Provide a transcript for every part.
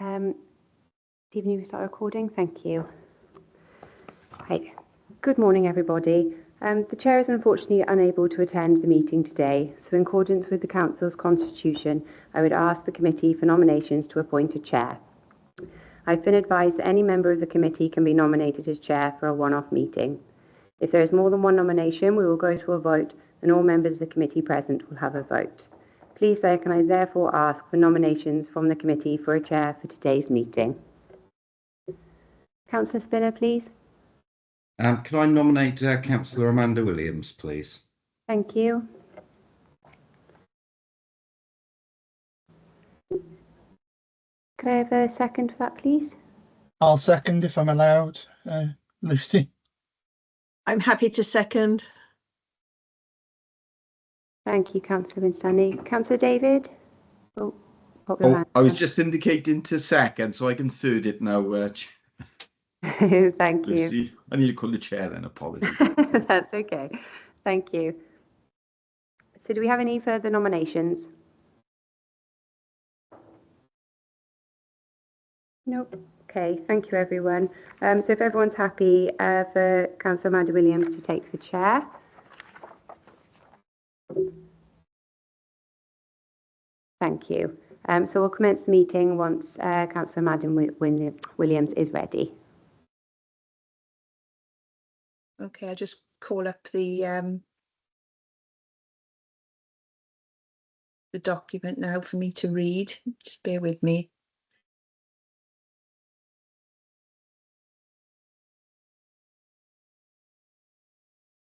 Stephen, you start recording. Thank you. Right. Good morning, everybody. The Chair is unfortunately unable to attend the meeting today, so in accordance with the Council's constitution, I would ask the committee for nominations to appoint a chair. I've been advised that any member of the committee can be nominated as chair for a one-off meeting. If there is more than one nomination, we will go to a vote, and all members of the committee present will have a vote. Please, can I therefore ask for nominations from the committee for a chair for today's meeting? Councillor Spiller, please. Can I nominate Councillor Amanda Williams, please? Thank you. Could I have a second for that, please? I'll second if I'm allowed, Lucy. I'm happy to second. Thank you, Councillor Winstanley. Councillor David? I was just indicating to second, so I can third it now. Thank Lucy. you. I need to call the chair then, apologies. That's okay. Thank you. So do we have any further nominations? Nope. Okay, thank you everyone. So if everyone's happy for Councillor Amanda Williams to take the chair. Thank you. So we'll commence the meeting once Councillor Amanda Williams is ready. Okay, I'll just call up the document now for me to read. Just bear with me.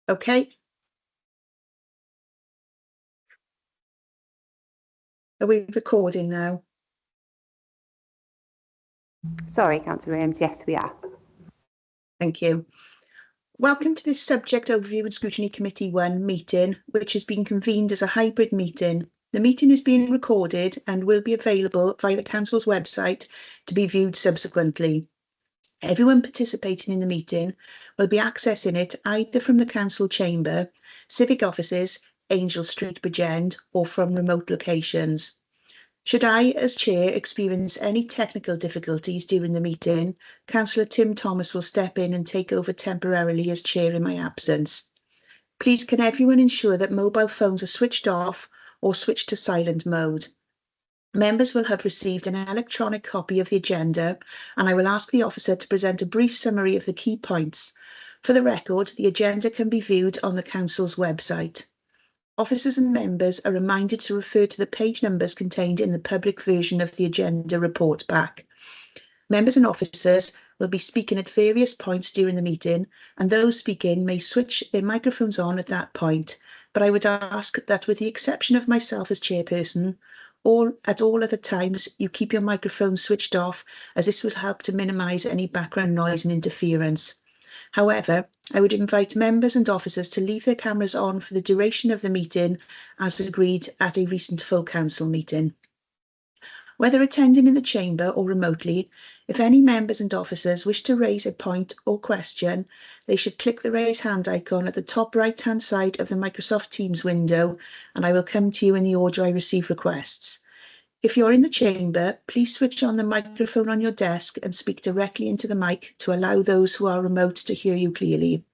Okay. Are we recording now? Sorry, Councillor Williams. Yes, we are. Thank you. Welcome to this Subject Overview and Scrutiny Committee 1 meeting, which has been convened as a hybrid meeting. The meeting is being recorded and will be available via the Council's website to be viewed subsequently. Everyone participating in the meeting will be accessing it either from the Council Chamber, Civic Offices, Angel Street, Bridgend, or from remote locations. Should I, as Chair, experience any technical difficulties during the meeting, Councillor Tim Thomas will step in and take over temporarily as Chair in my absence. Please can everyone ensure that mobile phones are switched off or switched to silent mode. Members will have received an electronic copy of the agenda, and I will ask the officer to present a brief summary of the key points. For the record, the agenda can be viewed on the Council's website. Officers and members are reminded to refer to the page numbers contained in the public version of the agenda report back. Members and officers will be speaking at various points during the meeting, and those speaking may switch their microphones on at that point, but I would ask that with the exception of myself as chairperson, at all other times you keep your microphones switched off, as this will help to minimise any background noise and interference. However, I would invite members and officers to leave their cameras on for the duration of the meeting, as agreed at a recent full council meeting. Whether attending in the chamber or remotely, if any members and officers wish to raise a point or question, they should click the raise hand icon at the top right-hand side of the Microsoft Teams window, and I will come to you in the order I receive requests. If you're in the chamber, please switch on the microphone on your desk and speak directly into the mic to allow those who are remote to hear you clearly.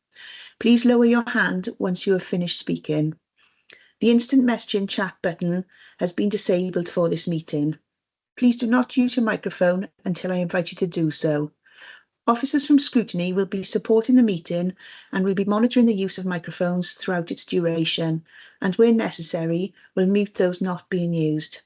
Please lower your hand once you have finished speaking. The instant messaging chat button has been disabled for this meeting. Please do not use your microphone until I invite you to do so. Officers from Scrutiny will be supporting the meeting and will be monitoring the use of microphones throughout its duration, and where necessary, will mute those not being used.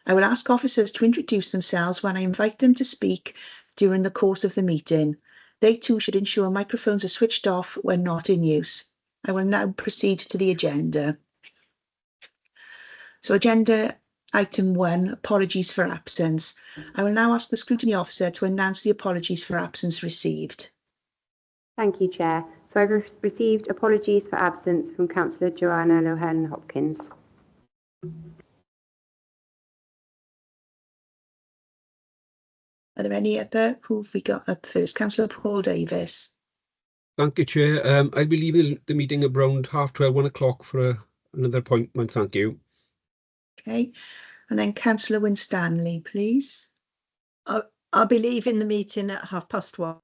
I will ask officers to introduce themselves when I invite them to speak during the course of the meeting. They too should ensure microphones are switched off when not in use. I will now proceed to the agenda. So agenda item 1, apologies for absence. I will now ask the Scrutiny Officer to announce the apologies for absence received. Thank you, Chair. So I've received apologies for absence from Councillor Joanna Lohan Hopkins. Are there any other? Who have we got up first? Councillor Paul Davis. Thank you, Chair. I'll be leaving the meeting around 12:30, 1 o'clock for another appointment. Thank you. Okay. And then Councillor Winstanley, please. I'll be leaving the meeting at 1:30.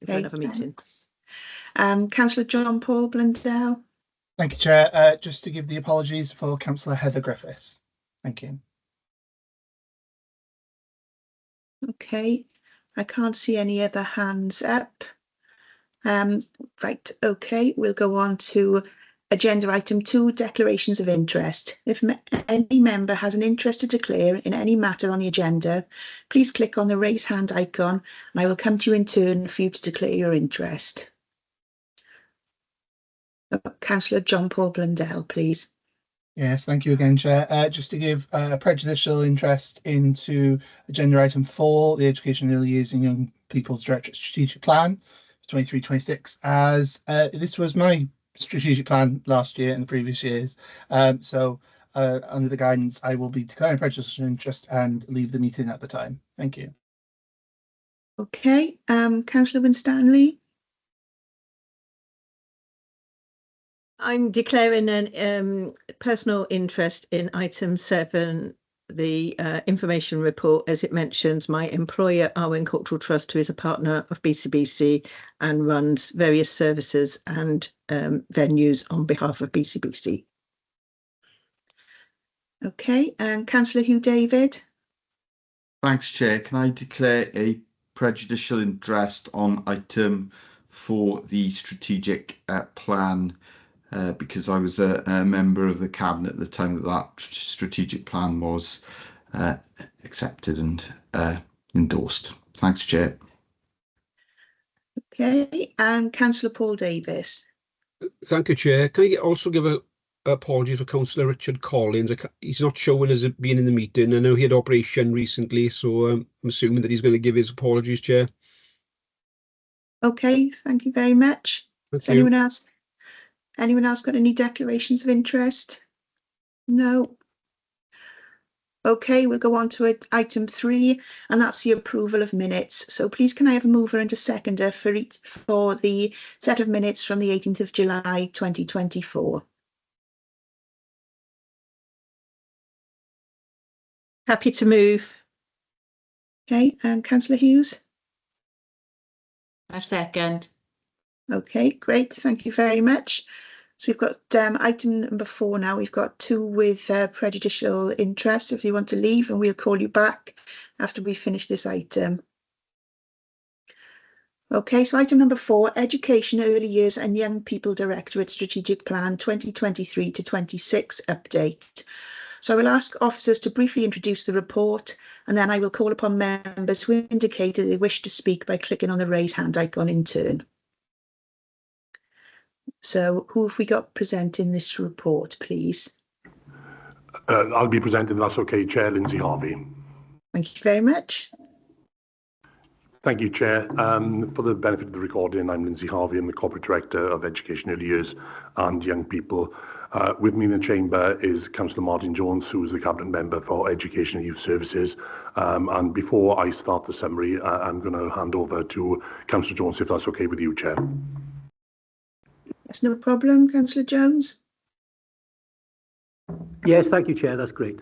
If I have a meeting. Councillor John Paul Blundell. Thank you, Chair. Just to give the apologies for Councillor Heather Griffiths. Thank you. Okay, I can't see any other hands up. Right, okay, we'll go on to agenda item 2, declarations of interest. If any member has an interest to declare in any matter on the agenda, please click on the raise hand icon and I will come to you in turn for you to declare your interest. Councillor John Paul Blundell, please. Yes, thank you again, Chair. Just to give prejudicial interest into agenda item 4, the Education Early Years and Young People's Directorate Strategic Plan 23-26, as this was my strategic plan last year and the previous years. So under the guidance, I will be declaring prejudicial interest and leave the meeting at the time. Thank you. Okay, Councillor Winstanley. I'm declaring an personal interest in item 7, the information report, as it mentions my employer, Arwen Cultural Trust, who is a partner of BCBC and runs various services and venues on behalf of BCBC. Okay, and Councillor Hugh David. Thanks, Chair. Can I declare a prejudicial interest on item 4, the strategic plan, because I was a member of the Cabinet at the time that that strategic plan was accepted and endorsed. Thanks, Chair. Okay, and Councillor Paul Davis. Thank you, Chair. Can I also give a apology for Councillor Richard Collins? He's not showing as being in the meeting. I know he had operation recently, so I'm assuming that he's going to give his apologies, Chair. Okay, thank you very much. Has anyone else got any declarations of interest? No. Okay, we'll go on to item 3, and that's the approval of minutes. So please can I have a mover and a seconder for the set of minutes from the 18th of July 2024. Happy to move. Okay, and Councillor Hughes? A second. Okay, great, thank you very much. So we've got item number 4 now. We've got 2 with prejudicial interest if you want to leave, and we'll call you back after we finish this item. Okay, so item number 4, Education, Early Years and Young People Directorate Strategic Plan 2023 to 26 update. So I will ask officers to briefly introduce the report, and then I will call upon members who indicate that they wish to speak by clicking on the raise hand icon in turn. So who have we got presenting this report, please? I'll be presenting, that's okay, Chair Lindsay Harvey. Thank you very much. Thank you, Chair. For the benefit of the recording, I'm Lindsay Harvey. I'm the Corporate Director of Education, Early Years and Young People. With me in the chamber is Councillor Martin Jones, who is the Cabinet Member for Education and Youth Services. And before I start the summary, I'm going to hand over to Councillor Jones, if that's okay with you, Chair. That's no problem, Councillor Jones. Yes, thank you, Chair. That's great.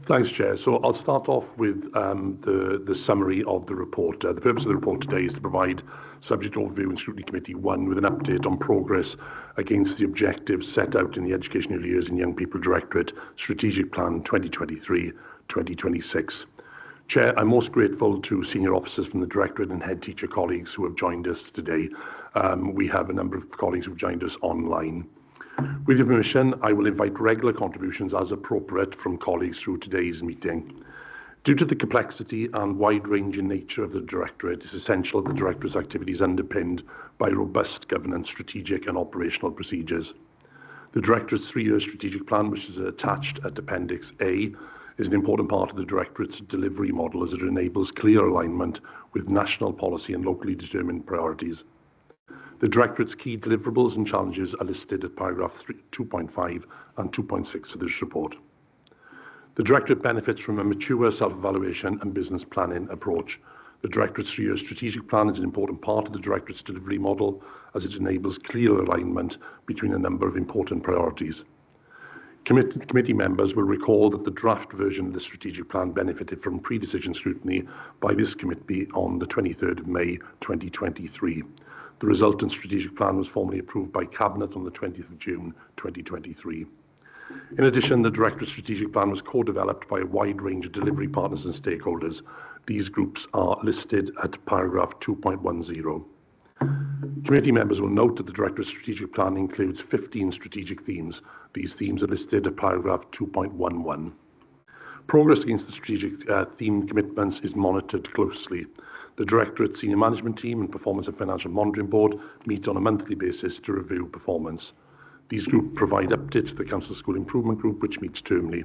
Thanks, Chair. So I'll start off with the summary of the report. The purpose of the report today is to provide Subject Overview and Scrutiny Committee 1 with an update on progress against the objectives set out in the Education, Early Years and Young People Directorate Strategic Plan 2023-2026. Chair, I'm most grateful to senior officers from the Directorate and head teacher colleagues who have joined us today. We have a number of colleagues who've joined us online. With your permission, I will invite regular contributions as appropriate from colleagues through today's meeting. Due to the complexity and wide-ranging nature of the Directorate, it's essential that the Directorate's activities underpinned by robust governance, strategic and operational procedures. The Directorate's 3-year strategic plan, which is attached at Appendix A, is an important part of the Directorate's delivery model as it enables clear alignment with national policy and locally determined priorities. The Directorate's key deliverables and challenges are listed at paragraph 2.5 and 2.6 of this report. The Directorate benefits from a mature self-evaluation and business planning approach. The Directorate's 3-year strategic plan is an important part of the Directorate's delivery model as it enables clear alignment between a number of important priorities. Committee members will recall that the draft version of the strategic plan benefited from pre-decision scrutiny by this committee on the 23rd of May 2023. The resultant strategic plan was formally approved by Cabinet on the 20th of June 2023. In addition, the Directorate Strategic Plan was co-developed by a wide range of delivery partners and stakeholders. These groups are listed at paragraph 2.10. Committee members will note that the Directorate Strategic Plan includes 15 strategic themes. These themes are listed at paragraph 2.11. Progress against the strategic theme commitments is monitored closely. The Directorate Senior Management Team and Performance and Financial Monitoring Board meet on a monthly basis to review performance. These groups provide updates to the Council School Improvement Group, which meets termly.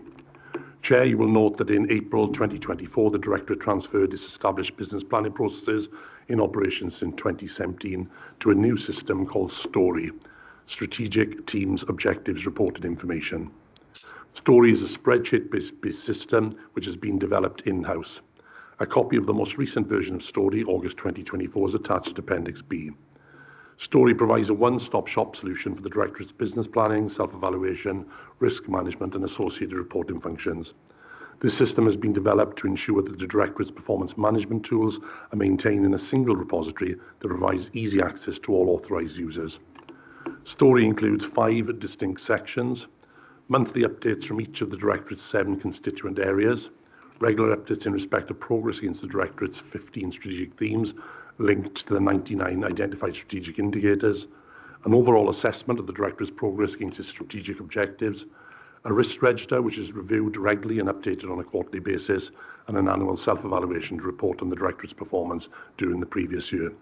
Chair, you will note that in April 2024, the Directorate transferred its established business planning processes in operation in 2017 to a new system called STORY, Strategic Teams Objectives Reported Information. STORY is a spreadsheet-based system which has been developed in-house. A copy of the most recent version of STORY, August 2024, is attached to Appendix B. STORY provides a one-stop shop solution for the Directorate's business planning, self-evaluation, risk management and associated reporting functions. This system has been developed to ensure that the Directorate's performance management tools are maintained in a single repository that provides easy access to all authorised users. STORY includes 5 distinct sections: monthly updates from each of the Directorate's 7 constituent areas, regular updates in respect of progress against the Directorate's 15 strategic themes linked to the 99 identified strategic indicators, an overall assessment of the Directorate's progress against its strategic objectives, a risk register which is reviewed regularly and updated on a quarterly basis, and an annual self-evaluation to report on the Directorate's performance during the previous year.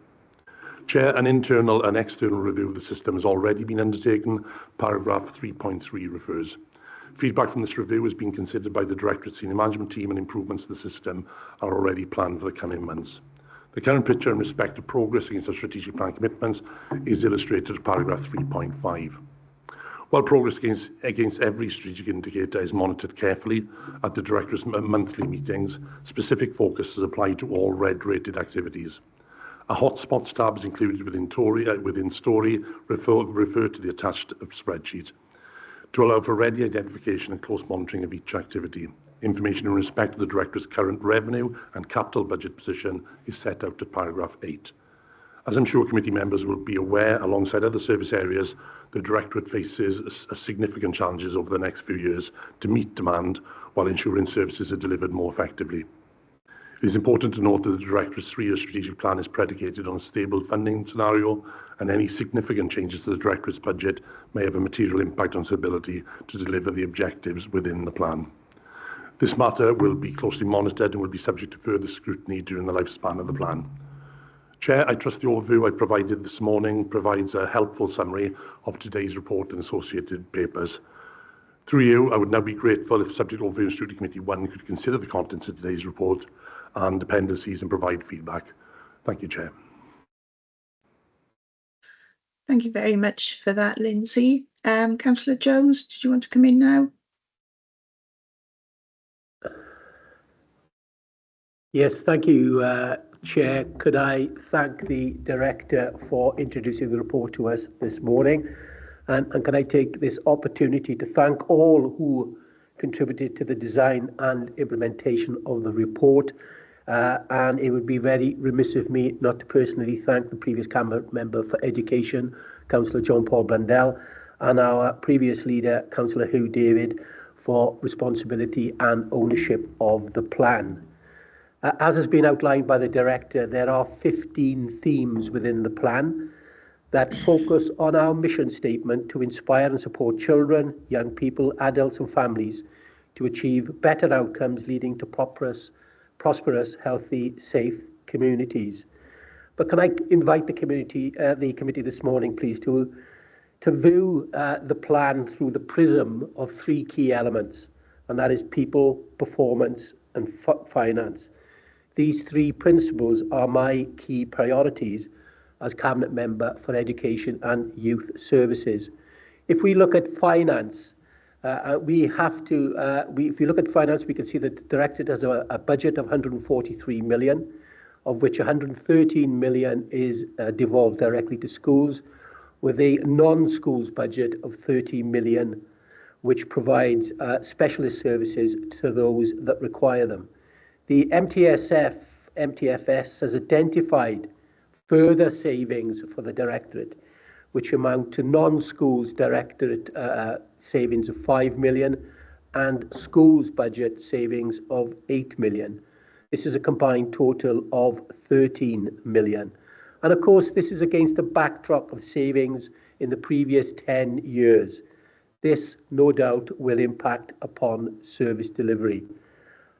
Chair, an internal and external review of the system has already been undertaken. Paragraph 3.3 refers. Feedback from this review has been considered by the Directorate Senior Management Team, and improvements to the system are already planned for the coming months. The current picture in respect of progress against our strategic plan commitments is illustrated at paragraph 3.5. While progress against every strategic indicator is monitored carefully at the Directorate's monthly meetings, specific focus is applied to all red-rated activities. A hotspots tab is included within STORY, refer to the attached spreadsheet, to allow for ready identification and close monitoring of each activity. Information in respect to the Directorate's current revenue and capital budget position is set out at paragraph 8. As I'm sure committee members will be aware, alongside other service areas, the Directorate faces significant challenges over the next few years to meet demand while ensuring services are delivered more effectively. It is important to note that the Directorate's 3-year strategic plan is predicated on a stable funding scenario, and any significant changes to the Directorate's budget may have a material impact on its ability to deliver the objectives within the plan. This matter will be closely monitored and will be subject to further scrutiny during the lifespan of the plan. Chair, I trust the overview I provided this morning provides a helpful summary of today's report and associated papers. Through you, I would now be grateful if Subject Overview and Scrutiny Committee 1 could consider the contents of today's report and dependencies and provide feedback. Thank you, Chair. Thank you very much for that, Lindsay. Councillor Jones, did you want to come in now? Yes, thank you, Chair. Could I thank the Director for introducing the report to us this morning? And can I take this opportunity to thank all who contributed to the design and implementation of the report. And it would be very remiss of me not to personally thank the previous Cabinet Member for Education, Councillor John Paul Blundell, and our previous leader, Councillor Hugh David, for responsibility and ownership of the plan. As has been outlined by the Director, there are 15 themes within the plan that focus on our mission statement to inspire and support children, young people, adults and families to achieve better outcomes leading to prosperous, healthy, safe communities. But can I invite the committee this morning, please, to view the plan through the prism of 3 key elements, and that is people, performance and finance. These 3 principles are my key priorities as Cabinet Member for Education and Youth Services. If we look at finance, if you look at finance, we can see that the Directorate has a budget of 143 million, of which 113 million is devolved directly to schools, with a non-schools budget of 30 million, which provides specialist services to those that require them. The MTFS has identified further savings for the Directorate, which amount to non-schools Directorate savings of 5 million and schools budget savings of 8 million. This is a combined total of 13 million. And of course, this is against a backdrop of savings in the previous 10 years. This, no doubt, will impact upon service delivery.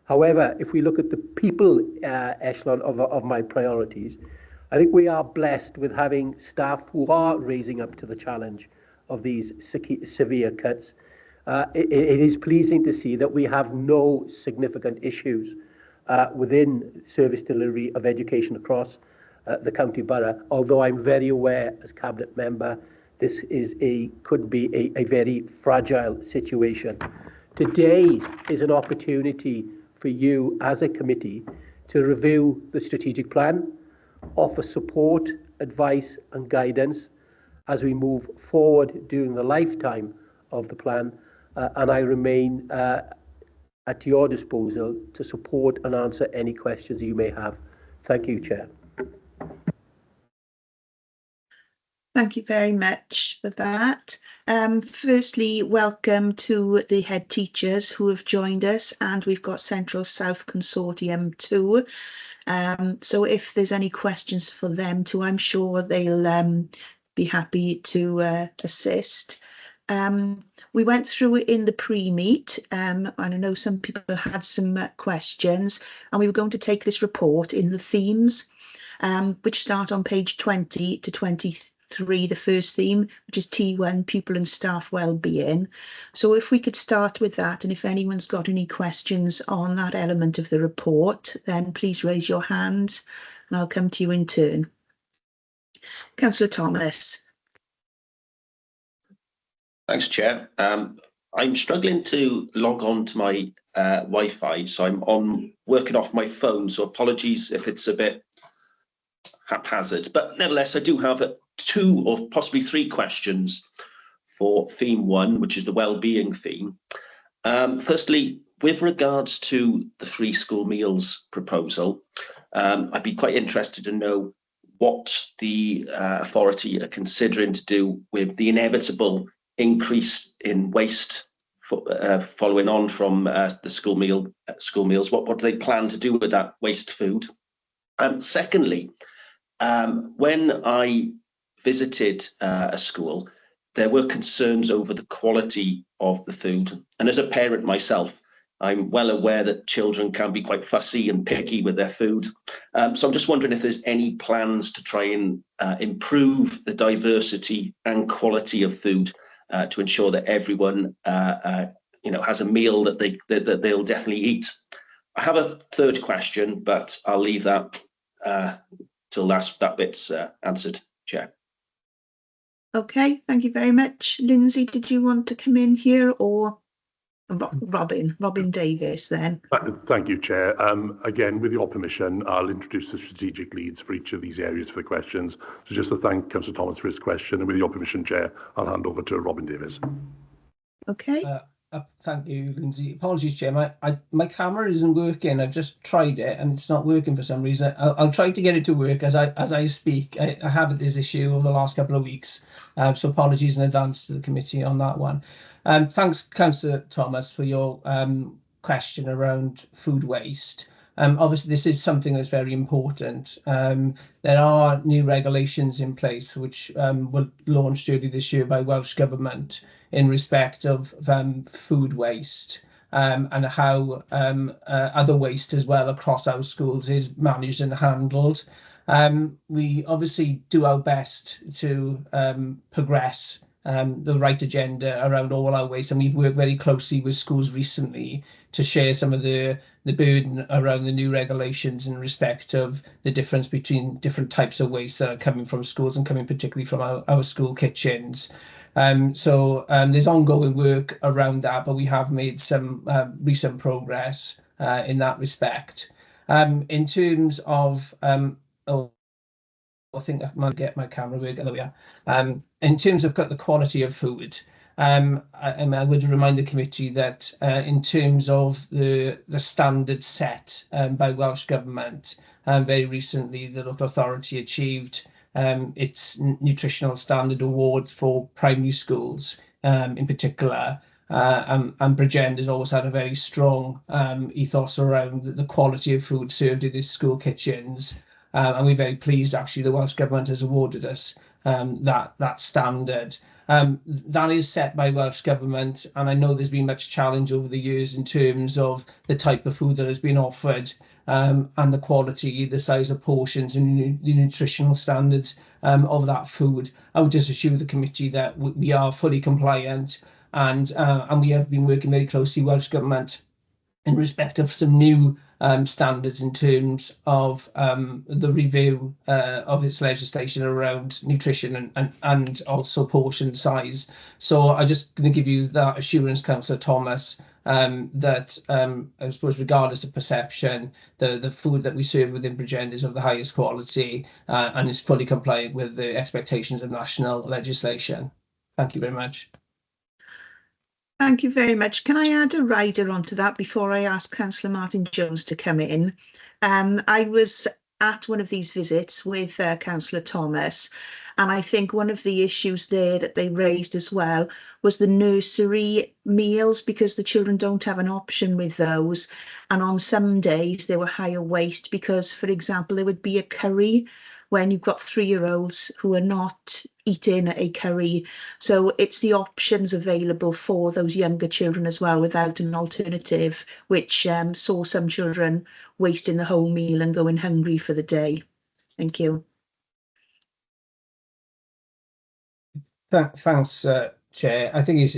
However, if we look at the people echelon of my priorities, I think we are blessed with having staff who are raising up to the challenge of these severe cuts. It is pleasing to see that we have no significant issues within service delivery of education across the county borough, although I'm very aware as Cabinet Member this could be a very fragile situation. Today is an opportunity for you as a committee to review the strategic plan, offer support, advice and guidance as we move forward during the lifetime of the plan, and I remain at your disposal to support and answer any questions you may have. Thank you, Chair. Thank you very much for that. Firstly, welcome to the head teachers who have joined us, and we've got Central South Consortium too. So if there's any questions for them too, I'm sure they'll be happy to assist. We went through it in the pre-meet, and I know some people had some questions, and we were going to take this report in the themes, which start on page 20 to 23, the first theme, which is T1, pupil and staff wellbeing. So if we could start with that, and if anyone's got any questions on that element of the report, then please raise your hands and I'll come to you in turn. Councillor Thomas. Thanks, Chair. I'm struggling to log on to my Wi-Fi, so I'm working off my phone, so apologies if it's a bit haphazard. But nevertheless, I do have 2 or possibly 3 questions for theme 1, which is the wellbeing theme. Firstly, with regards to the free school meals proposal, I'd be quite interested to know what the authority are considering to do with the inevitable increase in waste following on from the school meals. What do they plan to do with that waste food? Secondly, when I visited a school, there were concerns over the quality of the food, and as a parent myself, I'm well aware that children can be quite fussy and picky with their food. So I'm just wondering if there's any plans to try and improve the diversity and quality of food to ensure that everyone has a meal that they'll definitely eat. I have a third question, but I'll leave that till that bit's answered, Chair. Okay, thank you very much. Lindsay, did you want to come in here, or Robin Davis then? Thank you, Chair. Again, with your permission, I'll introduce the strategic leads for each of these areas for the questions. So just to thank Councillor Thomas for his question, and with your permission, Chair, I'll hand over to Robin Davis. Okay. Thank you, Lindsay. Apologies, Chair. My camera isn't working. I've just tried it and it's not working for some reason. I'll try to get it to work as I speak. I have this issue over the last couple of weeks, so apologies in advance to the committee on that one. Thanks, Councillor Thomas, for your question around food waste. Obviously, this is something that's very important. There are new regulations in place which were launched early this year by Welsh Government in respect of food waste and how other waste as well across our schools is managed and handled. We obviously do our best to progress the right agenda around all our waste, and we've worked very closely with schools recently to share some of the burden around the new regulations in respect of the difference between different types of waste that are coming from schools and coming particularly from our school kitchens. So there's ongoing work around that, but we have made some recent progress in that respect. In terms of I think I might get my camera working. There we are. In terms of the quality of food, I would remind the committee that in terms of the standards set by Welsh Government, very recently the local authority achieved its nutritional standard award for primary schools in particular. And Bridgend has always had a very strong ethos around the quality of food served in its school kitchens. And we're very pleased, actually, the Welsh Government has awarded us that standard. That is set by Welsh Government, and I know there's been much challenge over the years in terms of the type of food that has been offered and the quality, the size of portions and the nutritional standards of that food. I would just assure the committee that we are fully compliant, and we have been working very closely with Welsh Government in respect of some new standards in terms of the review of its legislation around nutrition and also portion size. So I'm just going to give you that assurance, Councillor Thomas, that I suppose regardless of perception, the food that we serve within Bridgend is of the highest quality and is fully compliant with the expectations of national legislation. Thank you very much. Thank you very much. Can I add a rider onto that before I ask Councillor Martin-Jones to come in? I was at one of these visits with Councillor Thomas, and I think one of the issues there that they raised as well was the nursery meals, because the children don't have an option with those. And on some days they were higher waste because, for example, there would be a curry when you've got 3-year-olds who are not eating a curry. So it's the options available for those younger children as well without an alternative, which saw some children wasting the whole meal and going hungry for the day. Thank you. Thanks, Chair. I think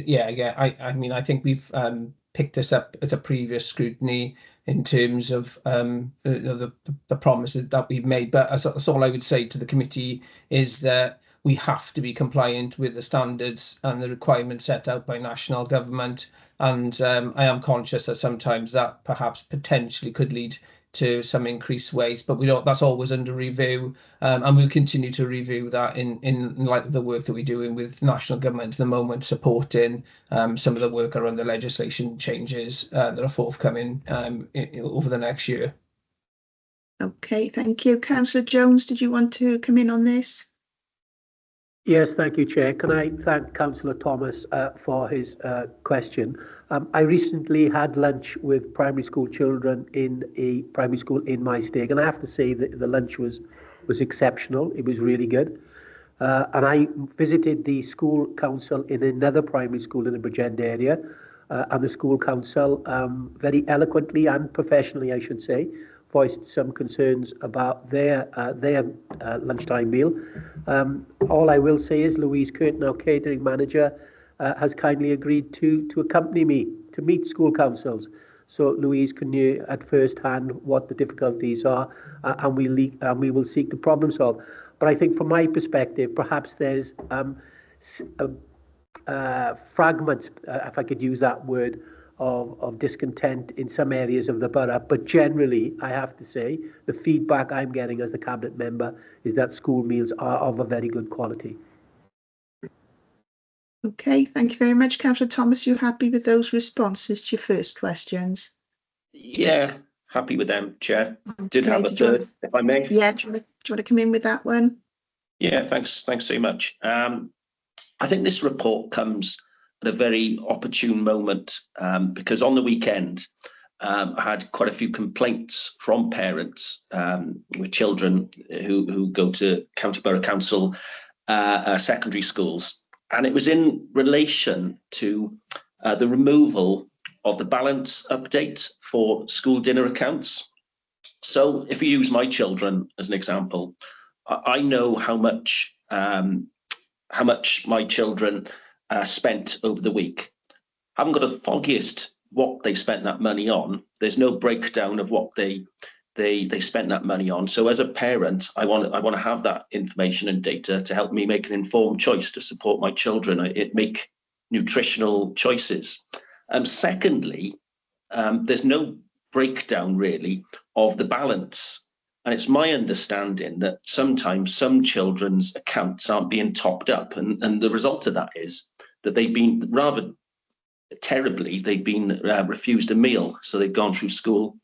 I mean, I think we've picked this up as a previous scrutiny in terms of the promises that we've made. But that's all I would say to the committee, is that we have to be compliant with the standards and the requirements set out by national government. And I am conscious that sometimes that perhaps potentially could lead to some increased waste, but we don't, that's always under review, and we'll continue to review that in light of the work that we're doing with national government at the moment, supporting some of the work around the legislation changes that are forthcoming over the next year. Okay, thank you. Councillor Jones, did you want to come in on this? Yes, thank you, Chair. Can I thank Councillor Thomas for his question? I recently had lunch with primary school children in a primary school in my stake, and I have to say that the lunch was exceptional. It was really good. And I visited the school council in another primary school in the Bridgend area, and the school council very eloquently and professionally, I should say, voiced some concerns about their lunchtime meal. All I will say is Louise Curtin, our catering manager, has kindly agreed to accompany me to meet school councils. So Louise can hear at first hand what the difficulties are, and we will seek to problem solve. But I think from my perspective, perhaps there's fragments, if I could use that word, of discontent in some areas of the borough. But generally, I have to say, the feedback I'm getting as the cabinet member is that school meals are of a very good quality. Okay, thank you very much. Councillor Thomas, you happy with those responses to your first questions? Yeah, happy with them, Chair. Did Okay, have a third, if I may. Yeah, do you want to come in with that one? Yeah, thanks very much. I think this report comes at a very opportune moment, because on the weekend I had quite a few complaints from parents with children who go to County Borough Council secondary schools, and it was in relation to the removal of the balance update for school dinner accounts. So if you use my children as an example, I know how much my children spent over the week. I haven't got the foggiest what they spent that money on. There's no breakdown of what they spent that money on. So as a parent, I want to have that information and data to help me make an informed choice to support my children. Make nutritional choices. Secondly, there's no breakdown really of the balance. And it's my understanding that sometimes some children's accounts aren't being topped up. And the result of that is that they've been rather terribly, they've been refused a meal. So they've gone through school.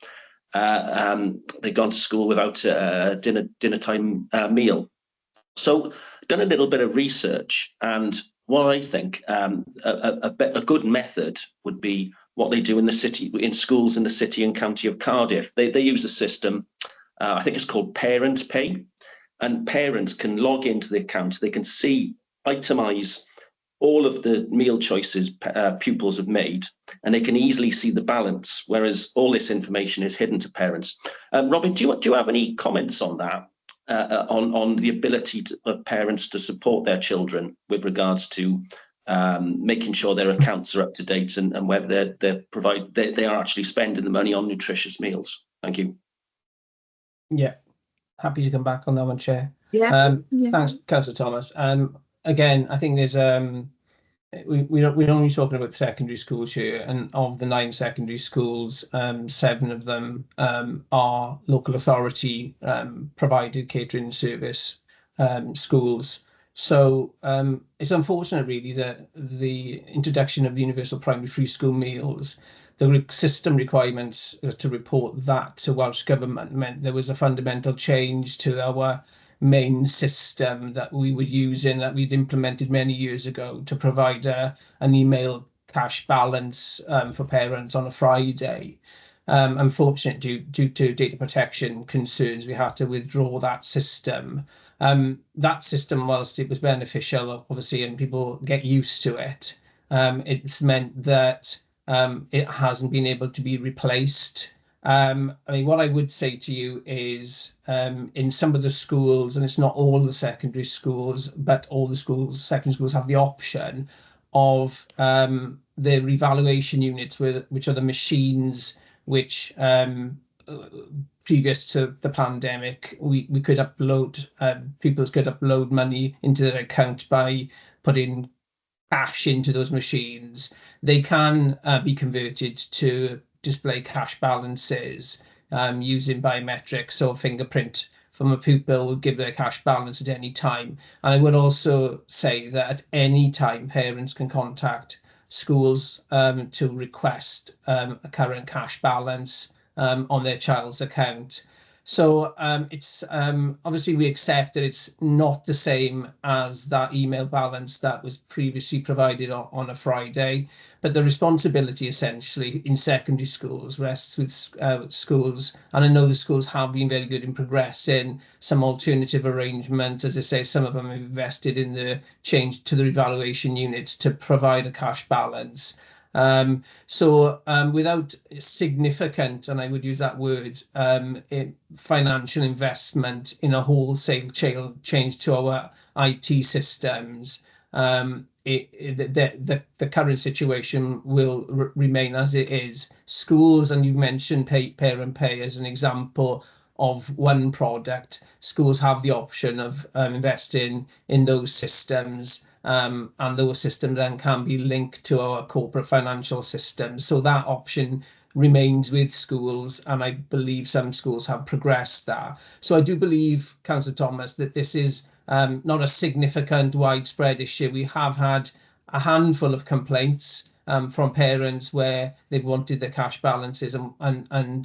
They've gone to school without a dinner time meal. So done a little bit of research, and what I think a good method would be what they do in the city, in schools in the city and county of Cardiff. They use a system, I think it's called Parent Pay, and parents can log into the account. They can see, itemize all of the meal choices pupils have made, and they can easily see the balance, whereas all this information is hidden to parents. Robin, do you have any comments on that, on the ability of parents to support their children with regards to making sure their accounts are up to date and whether they are actually spending the money on nutritious meals? Thank you. Yeah, happy to come back on that one, Chair. Yeah. Thanks, Councillor Thomas. Again, I think there's we're only talking about secondary schools here, and of the 9 secondary schools, 7 of them are local authority provided catering service schools. So it's unfortunate, really, that the introduction of the universal primary free school meals, the system requirements to report that to Welsh Government meant there was a fundamental change to our main system that we were using, that we'd implemented many years ago, to provide an email cash balance for parents on a Friday. Unfortunately, due to data protection concerns, we had to withdraw that system. That system, whilst it was beneficial, obviously, and people get used to it, it's meant that it hasn't been able to be replaced. I mean, what I would say to you is, in some of the schools, and it's not all the secondary schools, but all the schools, secondary schools have the option of the revaluation units, which are the machines which, previous to the pandemic, we could upload, pupils could upload money into their account by putting cash into those machines. They can be converted to display cash balances using biometrics, so fingerprint from a pupil will give their cash balance at any time. And I would also say that at any time parents can contact schools to request a current cash balance on their child's account. So it's obviously, we accept that it's not the same as that email balance that was previously provided on a Friday, but the responsibility essentially in secondary schools rests with schools. And I know the schools have been very good in progressing some alternative arrangements. As I say, some of them have invested in the change to the revaluation units to provide a cash balance. So without significant, and I would use that word, financial investment in a wholesale change to our IT systems, the current situation will remain as it is. Schools, and you've mentioned Parent Pay as an example of one product, schools have the option of investing in those systems, and those systems then can be linked to our corporate financial systems. So that option remains with schools, and I believe some schools have progressed that. So I do believe, Councillor Thomas, that this is not a significant widespread issue. We have had a handful of complaints from parents where they've wanted their cash balances, and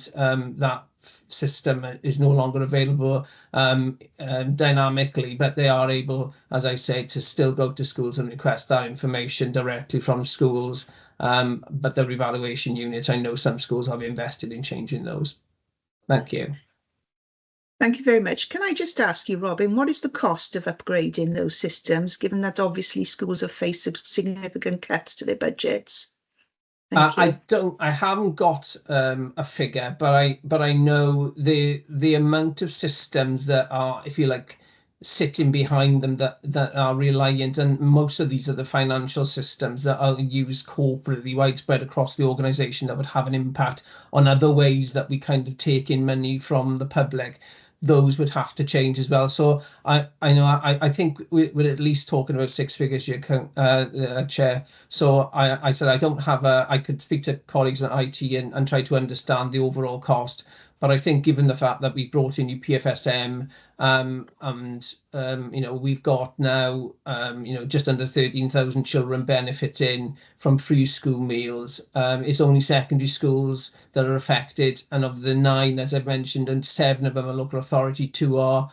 that system is no longer available dynamically, but they are able, as I say, to still go to schools and request that information directly from schools. But the revaluation units, I know some schools have invested in changing those. Thank you. Thank you very much. Can I just ask you, Robin, what is the cost of upgrading those systems, given that obviously schools have faced significant cuts to their budgets? I haven't got a figure, but I know the amount of systems that are, if you like, sitting behind them that are reliant, and most of these are the financial systems that are used corporately, widespread across the organisation, that would have an impact on other ways that we kind of take in money from the public. Those would have to change as well. So I know I think we're at least talking about 6 figures here, Chair. So I said I don't have I could speak to colleagues on IT and try to understand the overall cost, But I think given the fact that we brought in new PFSM and we've got now just under 13,000 children benefiting from free school meals. It's only secondary schools that are affected, and of the 9, as I've mentioned, and 7 of them are local authority, 2 are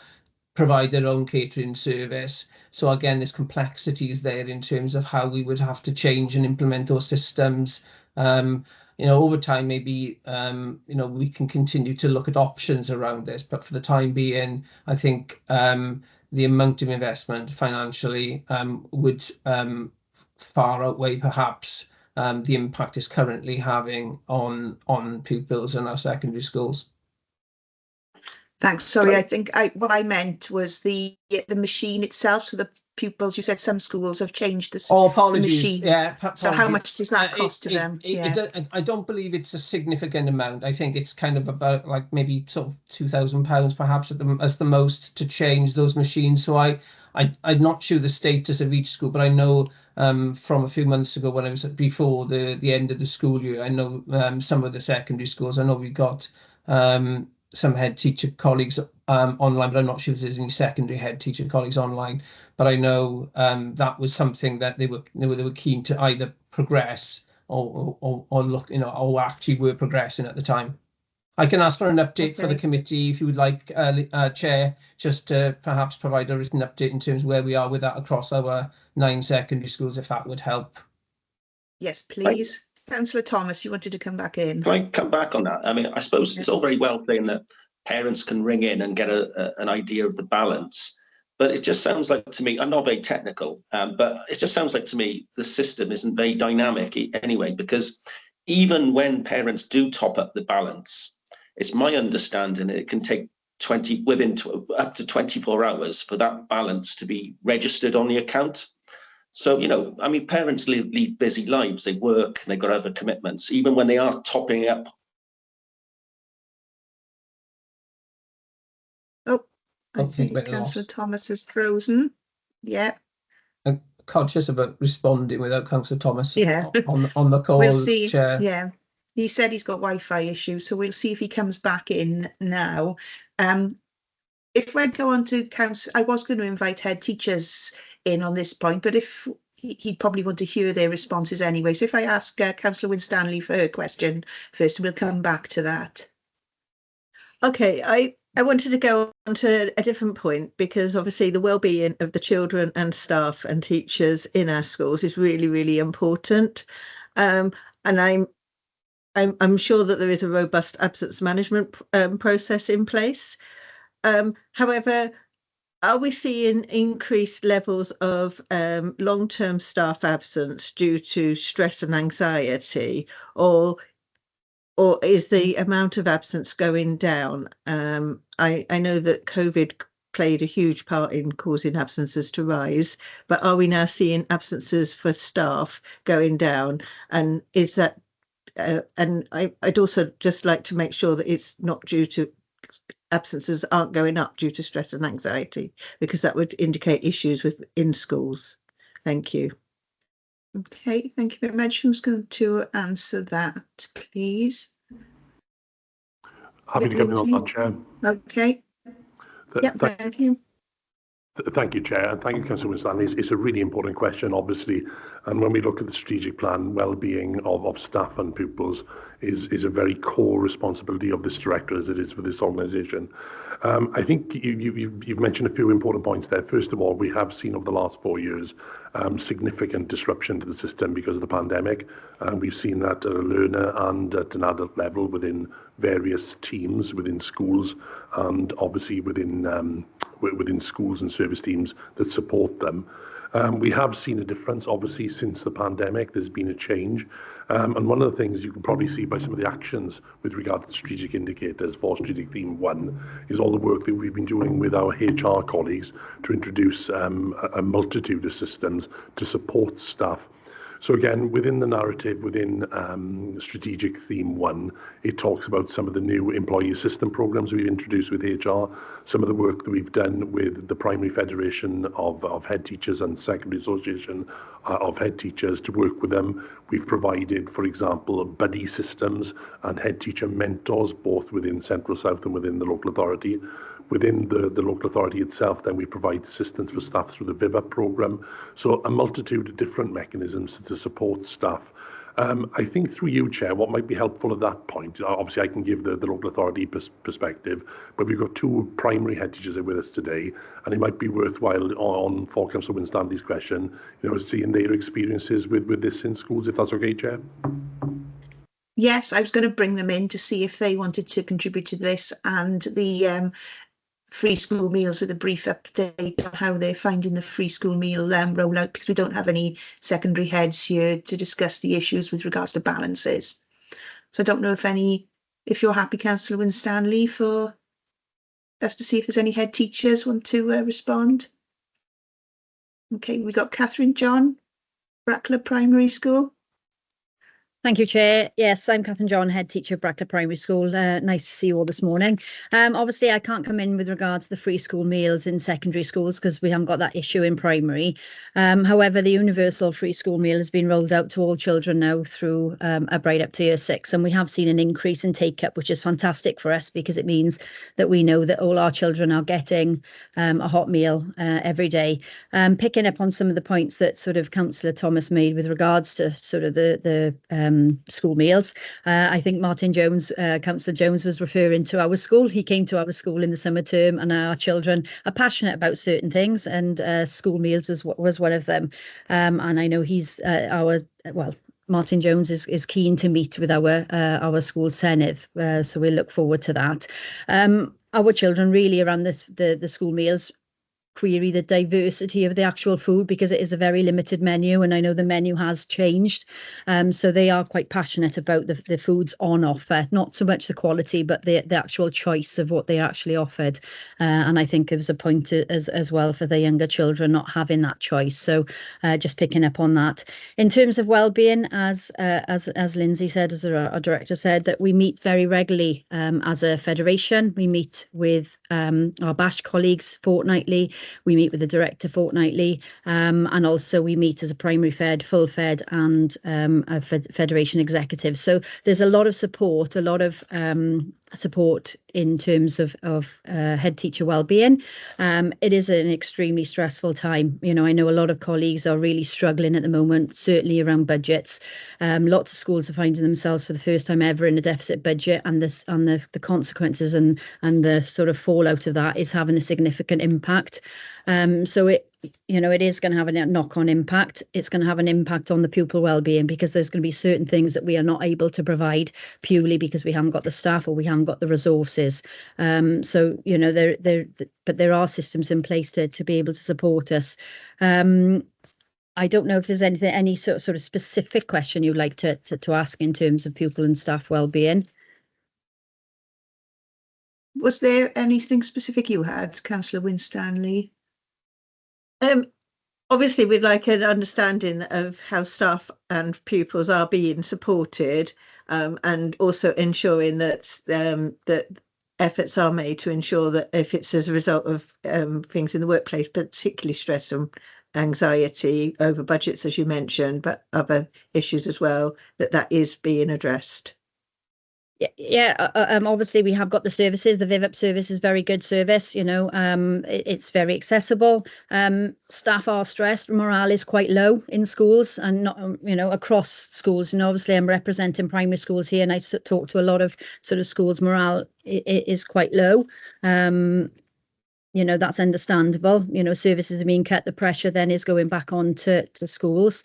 provide their own catering service. So again, there's complexities there in terms of how we would have to change and implement those systems. Over time, maybe we can continue to look at options around this, but for the time being, I think the amount of investment financially would far outweigh perhaps the impact it's currently having on pupils in our secondary schools. Thanks. Sorry, I think what I meant was the machine itself. So the pupils, you said some schools have changed the apologies. The machine. Yeah. So how much does that cost to them? I don't believe it's a significant amount. I think it's kind of about like maybe sort of £2,000 perhaps as the most to change those machines. So I'm not sure the status of each school, but I know from a few months ago when I was before the end of the school year, I know some of the secondary schools. I know we got some head teacher colleagues online, but I'm not sure if there's any secondary head teacher colleagues online. But I know that was something that they were keen to either progress or look, or actually were progressing at the time. I can ask for an update for the committee if you would like, Chair, just to perhaps provide a written update in terms of where we are with that across our 9 secondary schools, if that would help. Yes, please. Councillor Thomas, you wanted to come back in. Can I come back on that? I mean, I suppose it's all very well saying that parents can ring in and get an idea of the balance, but it just sounds like to me, I'm not very technical, but it just sounds like to me the system isn't very dynamic anyway, because even when parents do top up the balance, it's my understanding it can take up to 24 hours for that balance to be registered on the account. So, I mean, parents lead busy lives, they work and they've got other commitments, even when they are topping up. Oh, I think Councillor Thomas is frozen. Yeah. I'm conscious about responding without Councillor Thomas on the call, we'll see. Chair. Yeah. He said he's got Wi-Fi issues, so we'll see if he comes back in now. If we go on to council, I was going to invite head teachers in on this point, but if he'd probably want to hear their responses anyway. So if I ask Councillor Winstanley for her question first, we'll come back to that. Okay, I wanted to go on to a different point, because obviously the well-being of the children and staff and teachers in our schools is really, really important. And I'm sure that there is a robust absence management process in place. However, are we seeing increased levels of long-term staff absence due to stress and anxiety, or is the amount of absence going down? I know that COVID played a huge part in causing absences to rise, but are we now seeing absences for staff going down? And is that and I'd also just like to make sure that it's not due to absences aren't going up due to stress and anxiety, because that would indicate issues in schools. Thank you. Okay, thank you very much. Who's going to answer that, please? Happy to come in on that, Chair. Okay. Thank you. Thank you, Chair, and thank you, Councillor Winstanley. It's a really important question, obviously, and when we look at the strategic plan, well-being of staff and pupils is a very core responsibility of this director, as it is for this organisation. I think you've mentioned a few important points there. First of all, we have seen over the last 4 years significant disruption to the system because of the pandemic. We've seen that at a learner and at an adult level within various teams within schools, and obviously within schools and service teams that support them. We have seen a difference, obviously, since the pandemic. There's been a change. And one of the things you can probably see by some of the actions with regard to the strategic indicators for strategic theme 1 is all the work that we've been doing with our HR colleagues to introduce a multitude of systems to support staff. So again, within the narrative, within strategic theme 1, it talks about some of the new employee assistance programs we've introduced with HR, some of the work that we've done with the Primary Federation of Head Teachers and Secondary Association of Head Teachers to work with them. We've provided, for example, buddy systems and head teacher mentors, both within Central South and within the local authority. Within the local authority itself, then we provide assistance for staff through the VIVA programme. So a multitude of different mechanisms to support staff. I think through you, Chair, what might be helpful at that point, obviously I can give the local authority perspective, but we've got 2 primary head teachers with us today, and it might be worthwhile for Councillor Winstanley's question, seeing their experiences with this in schools, if that's okay, Chair. Yes, I was going to bring them in to see if they wanted to contribute to this, and the free school meals with a brief update on how they're finding the free school meal rollout, because we don't have any secondary heads here to discuss the issues with regards to balances. So I don't know if you're happy, Councillor Winstanley, for us to see if there's any head teachers want to respond. Okay, we got Catherine John, Brackler Primary School. Thank you, Chair. Yes, I'm Catherine John, Head Teacher at Brackler Primary School. Nice to see you all this morning. Obviously, I can't come in with regards to the free school meals in secondary schools because we haven't got that issue in primary. However, the universal free school meal has been rolled out to all children now through right up to year 6. And we have seen an increase in take-up, which is fantastic for us because it means that we know that all our children are getting a hot meal every day. Picking up on some of the points that sort of Councillor Thomas made with regards to sort of the school meals. I think Martin Jones, Councillor Jones, was referring to our school. He came to our school in the summer term, and our children are passionate about certain things, and school meals was one of them. And I know he's Martin Jones is keen to meet with our school senate, so we look forward to that. Our children really around the school meals query the diversity of the actual food because it is a very limited menu, and I know the menu has changed, so they are quite passionate about the foods on offer, not so much the quality but the actual choice of what they actually offered, and I think there was a point as well for the younger children not having that choice. So just picking up on that. In terms of well-being, as Lindsay said, as our director said, that we meet very regularly as a federation. We meet with our BASH colleagues fortnightly. We meet with the director fortnightly, and also we meet as a primary fed, full fed, and a federation executive. So there's a lot of support, support in terms of head teacher wellbeing. It is an extremely stressful time. I know a lot of colleagues are really struggling at the moment, certainly around budgets. Lots of schools are finding themselves for the first time ever in a deficit budget, and the consequences and the sort of fallout of that is having a significant impact. So it is going to have a knock-on impact. It's going to have an impact on the pupil wellbeing because there's going to be certain things that we are not able to provide purely because we haven't got the staff or we haven't got the resources. So there are systems in place to be able to support us. I don't know if there's any sort of specific question you'd like to ask in terms of pupil and staff wellbeing. Was there anything specific you had, Councillor Winstanley? Obviously, we'd like an understanding of how staff and pupils are being supported, and also ensuring that that efforts are made to ensure that if it's as a result of things in the workplace, particularly stress and anxiety over budgets, as you mentioned, but other issues as well, that is being addressed. Yeah, obviously we have got the services. The VivUp service is very good service. It's very accessible. Staff are stressed. Morale is quite low in schools and not, across schools. Obviously I'm representing primary schools here, and I talk to a lot of sort of schools. Morale is quite low. That's understandable. Services are being cut. The pressure then is going back on to schools.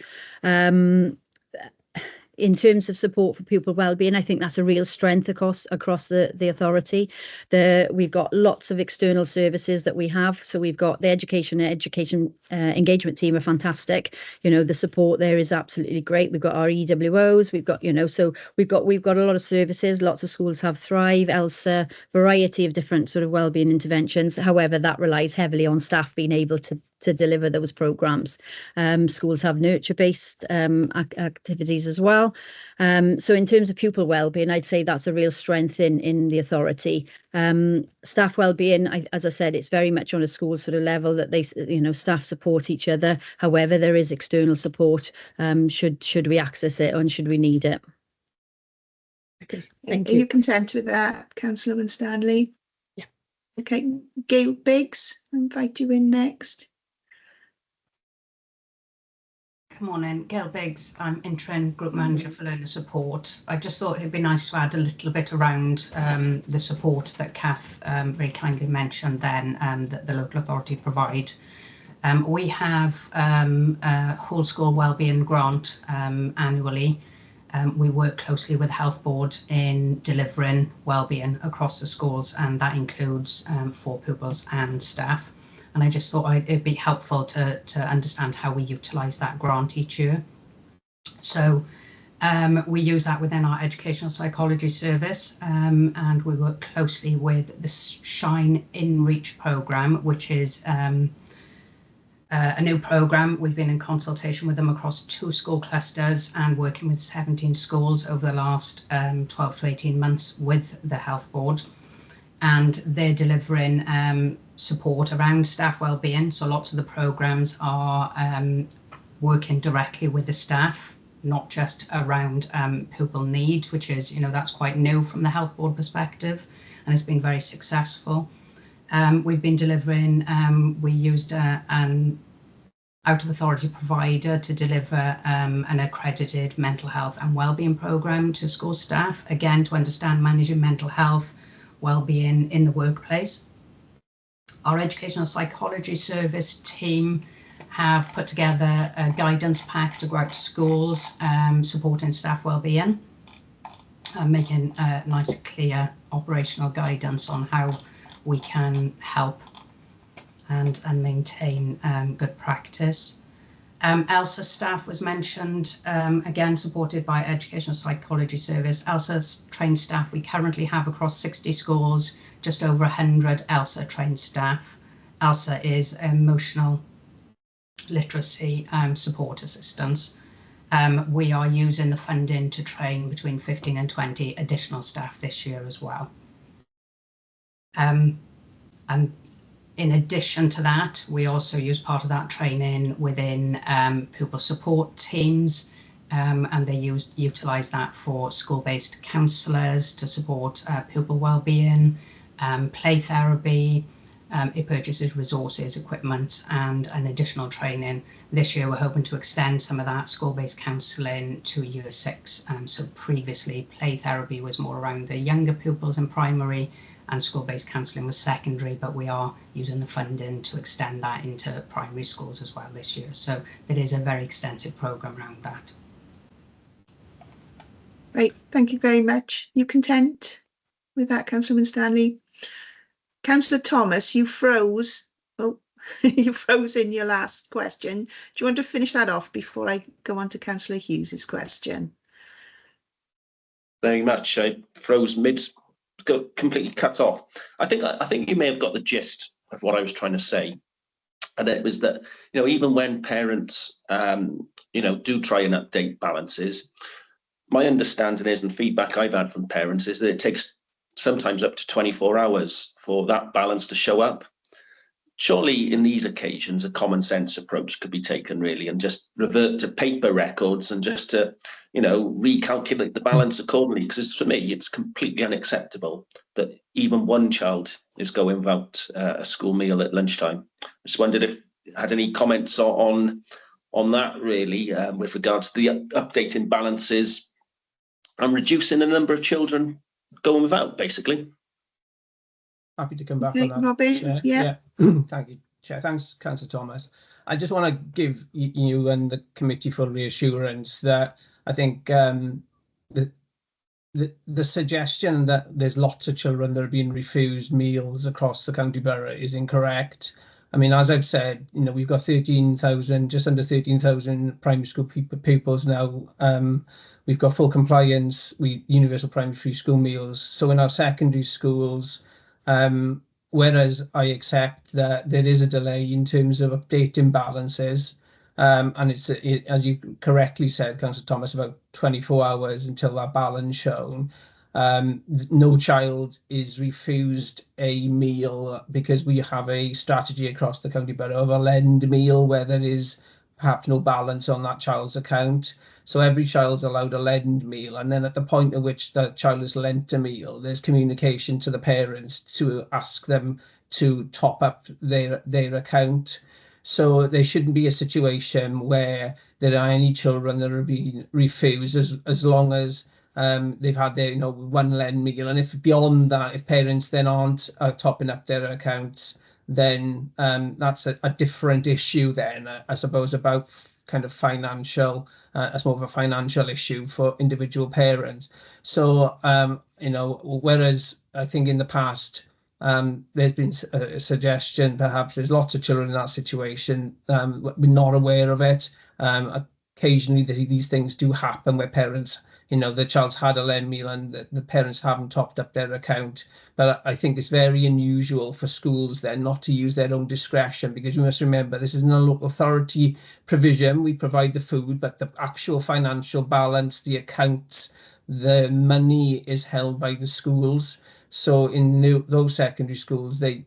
In terms of support for pupil wellbeing, I think that's a real strength across the authority. We've got lots of external services that we have. So we've got the education engagement team are fantastic. The support there is absolutely great. We've got our EWOs. We've got so we've got a lot of services. Lots of schools have Thrive, ELSA, variety of different sort of wellbeing interventions. However, that relies heavily on staff being able to to deliver those programmes. Schools have nurture-based activities as well. So in terms of pupil wellbeing, I'd say that's a real strength in the authority. Staff wellbeing, as I said, it's very much on a school sort of level that they, staff support each other. However, there is external support should we access it and should we need it. Okay, Thank are you. you content with that, Councillor Winstanley? Yeah. Okay, Gail Biggs, I invite you in next. Good morning, Gail Biggs. I'm interim group manager for learner support. I just thought it'd be nice to add a little bit around the support that Kath very kindly mentioned then that the local authority provide. We have a whole school wellbeing grant annually. We work closely with Health Board in delivering wellbeing across the schools, and that includes for pupils and staff. And I just thought it'd be helpful to understand how we utilise that grant each year. So we use that within our educational psychology service, and we work closely with the Shine in Reach programme, which is a new programme. We've been in consultation with them across 2 school clusters and working with 17 schools over the last 12 to 18 months with the Health Board. And they're delivering support around staff wellbeing. So lots of the programmes are working directly with the staff, not just around pupil need, which is, that's quite new from the Health Board perspective, and it's been very successful. We've been delivering, we used an out of authority provider to deliver an accredited mental health and wellbeing programme to school staff, again, to understand managing mental health, wellbeing in the workplace. Our educational psychology service team have put together a guidance pack to go out to schools supporting staff wellbeing, making a nice, clear operational guidance on how we can help and maintain good practice. ELSA staff was mentioned, again supported by Educational Psychology Service. ELSA's trained staff we currently have across 60 schools, just over 100 ELSA trained staff. ELSA is emotional literacy support assistance. We are using the funding to train between 15 and 20 additional staff this year as well. And in addition to that, we also use part of that training within pupil support teams, and they utilise that for school-based counsellors to support pupil wellbeing, play therapy. It purchases resources, equipment, and an additional training. This year, we're hoping to extend some of that school-based counselling to Year 6. So previously, play therapy was more around the younger pupils in primary, and school-based counselling was secondary, but we are using the funding to extend that into primary schools as well this year. So there is a very extensive programme around that. Right, thank you very much. You content with that, Councillor Winstanley? Councillor Thomas, you froze. Oh, you froze in your last question. Do you want to finish that off before I go on to Councillor Hughes's question? Very much. I froze mid, got completely cut off. I think you may have got the gist of what I was trying to say, and it was that even when parents do try and update balances, my understanding is, and feedback I've had from parents, is that it takes sometimes up to 24 hours for that balance to show up. Surely in these occasions, a common sense approach could be taken really, and just revert to paper records and just to, recalculate the balance accordingly. Because for me, it's completely unacceptable that even one child is going without a school meal at lunchtime. I just wondered if you had any comments on that really, with regards to the updating balances and reducing the number of children going without, basically. Happy to come back Okay, on that. Robin, Chair. yeah. Thank you, Chair. Thanks, Councillor Thomas. I just want to give you and the committee full reassurance that I think the suggestion that there's lots of children that are being refused meals across the county borough is incorrect. I mean, as I've said, we've got 13,000, just under 13,000 primary school pupils now. We've got full compliance with universal primary free school meals. So in our secondary schools, whereas I accept that there is a delay in terms of updating balances, and as you correctly said, Councillor Thomas, about 24 hours until that balance shown. No child is refused a meal because we have a strategy across the county borough of a lend meal where there is perhaps no balance on that child's account. So every child's allowed a lend meal, and then at the point at which the child is lent a meal, there's communication to the parents to ask them to top up their account. So there shouldn't be a situation where there are any children that are being refused as long as they've had their one lend meal, and if beyond that, if parents then aren't topping up their accounts, then that's a different issue then, I suppose, about kind of financial, as more of a financial issue for individual parents. So whereas I think in the past there's been a suggestion perhaps there's lots of children in that situation, we're not aware of it. Occasionally these things do happen where parents, the child's had a lend meal and the parents haven't topped up their account. But I think it's very unusual for schools then not to use their own discretion, because you must remember this isn't a local authority provision. We provide the food, but the actual financial balance, the accounts, the money is held by the schools. So in those secondary schools, they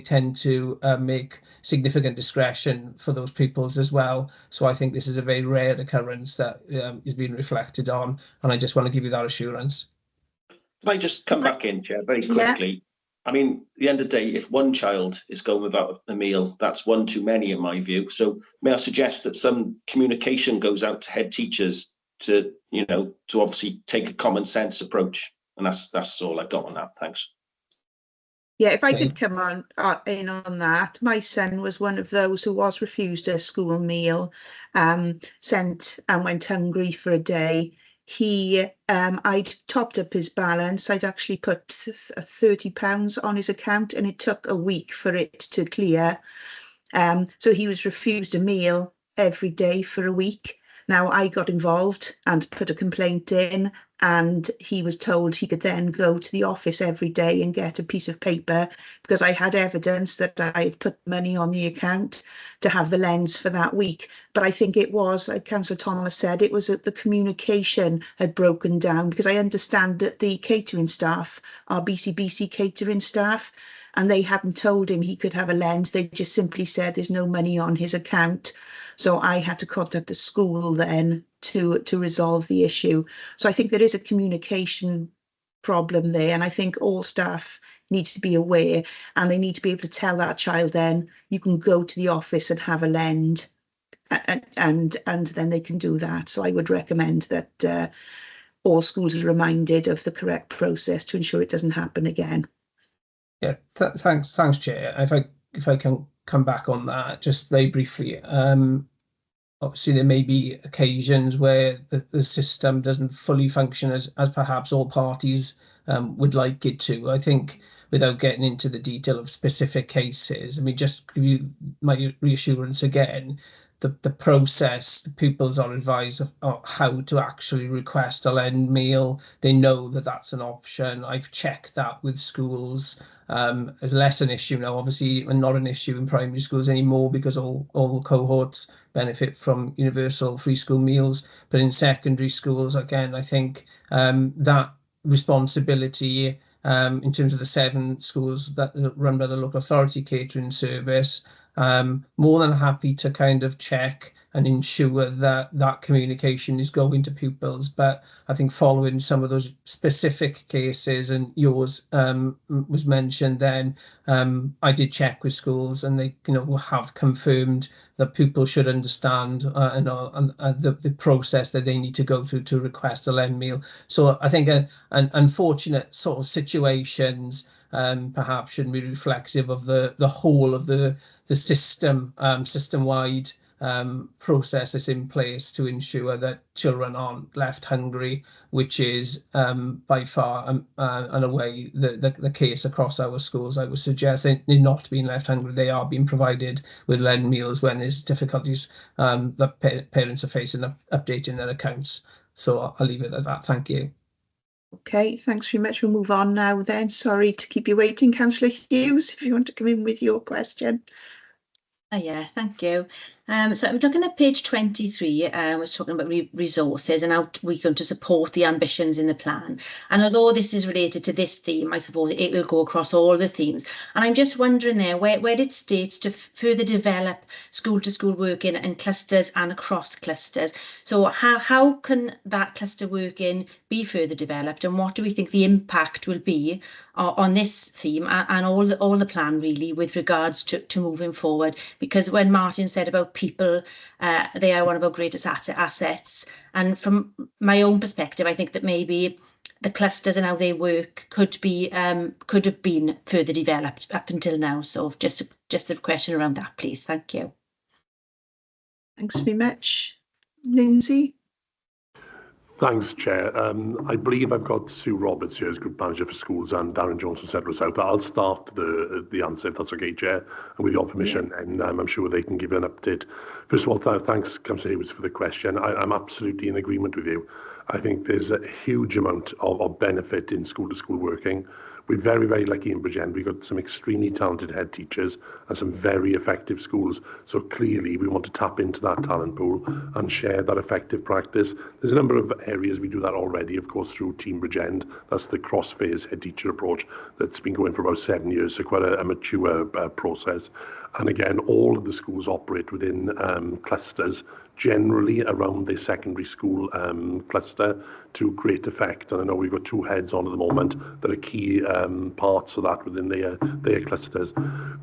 tend to make significant discretion for those pupils as well. So I think this is a very rare occurrence that is being reflected on, and I just want to give you that assurance. Can I just come back in, Chair, very quickly? Yeah. I mean, at the end of the day, if one child is going without a meal, that's one too many in my view. So may I suggest that some communication goes out to head teachers to obviously take a common sense approach. And that's all I got on that. Thanks. Yeah, if I could come in on that. My son was one of those who was refused a school meal, sent and went hungry for a day. I'd topped up his balance. I'd actually put £30 on his account, and it took a week for it to clear. So he was refused a meal every day for a week. Now I got involved and put a complaint in, and he was told he could then go to the office every day and get a piece of paper, because I had evidence that I had put money on the account to have the lens for that week. But I think it was, like Councillor Thomas said, it was that the communication had broken down, because I understand that the catering staff are BCBC catering staff, and they hadn't told him he could have a lens. They just simply said there's no money on his account. So I had to contact the school then to resolve the issue. So I think there is a communication problem there, and I think all staff need to be aware, and they need to be able to tell that child then you can go to the office and have a lend, and then they can do that. So I would recommend that all schools are reminded of the correct process to ensure it doesn't happen again. Yeah, thanks, Chair. If I can come back on that just very briefly. Obviously, there may be occasions where the system doesn't fully function as perhaps all parties would like it to. I think, without getting into the detail of specific cases, I mean, just give you my reassurance again, the process, the pupils are advised of how to actually request a lend meal. They know that that's an option. I've checked that with schools. As less an issue now, obviously, and not an issue in primary schools anymore, because all cohorts benefit from universal free school meals. But in secondary schools, again, I think that responsibility in terms of the 7 schools that are run by the local authority catering service, more than happy to kind of check and ensure that that communication is going to pupils. But I think following some of those specific cases, and yours was mentioned then, I did check with schools, and they have confirmed that pupils should understand the process that they need to go through to request a lend meal. So I think an unfortunate sort of situations perhaps shouldn't be reflective of the whole of the system-wide processes in place to ensure that children aren't left hungry, which is by far and away the case across our schools. I would suggest they're not being left hungry. They are being provided with lend meals when there's difficulties that parents are facing updating their accounts. So I'll leave it at that. Thank you. Okay, thanks very much. We'll move on now then. Sorry to keep you waiting, Councillor Hughes, if you want to come in with your question. Yeah, thank you. So I'm looking at page 23, was talking about resources and how we're going to support the ambitions in the plan. And although this is related to this theme, I suppose it will go across all the themes. And I'm just wondering there, where it states to further develop school-to-school working in clusters and across clusters. So how can that cluster working be further developed, and what do we think the impact will be on this theme and all the plan really with regards to moving forward? Because when Martin said about people, they are one of our greatest assets. And from my own perspective, I think that maybe the clusters and how they work could have been further developed up until now. So just a question around that, please. Thank you. Thanks very much. Lindsay? Thanks, Chair. I believe I've got Sue Roberts here as Group Manager for Schools and Darren Jones from Central South. I'll start the answer, if that's okay, Chair, and with your permission, and I'm sure they can give an update. First of all, thanks, Councillor Hayward, for the question. I'm absolutely in agreement with you. I think there's a huge amount of benefit in school-to-school working. We're very, very lucky in Bridgend. We've got some extremely talented head teachers and some very effective schools. So clearly we want to tap into that talent pool and share that effective practice. There's a number of areas we do that already, of course, through Team Bridgend. That's the cross-phase head teacher approach that's been going for about 7 years, so quite a mature process. And again, all of the schools operate within clusters, generally around the secondary school cluster, to great effect. And I know we've got 2 heads on at the moment that are key parts of that within their clusters.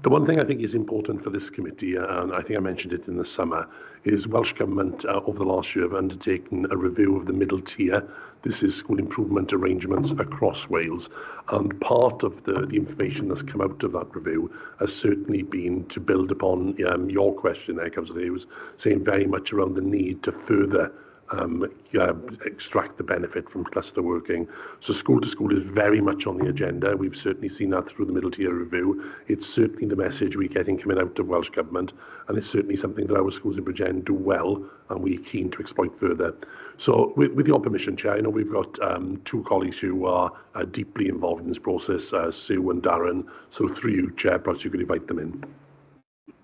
The one thing I think is important for this committee, and I think I mentioned it in the summer, is Welsh Government over the last year have undertaken a review of the middle tier. This is school improvement arrangements across Wales, and part of the information that's come out of that review has certainly been to build upon your question there, Councillor Hughes, saying very much around the need to further extract the benefit from cluster working. So school to school is very much on the agenda. We've certainly seen that through the middle tier review. It's certainly the message we're getting coming out of Welsh Government, and it's certainly something that our schools in Bridgend do well, and we're keen to exploit further. So with your permission, Chair, I know we've got 2 colleagues who are deeply involved in this process, Sue and Darren. So through you, Chair, perhaps you could invite them in.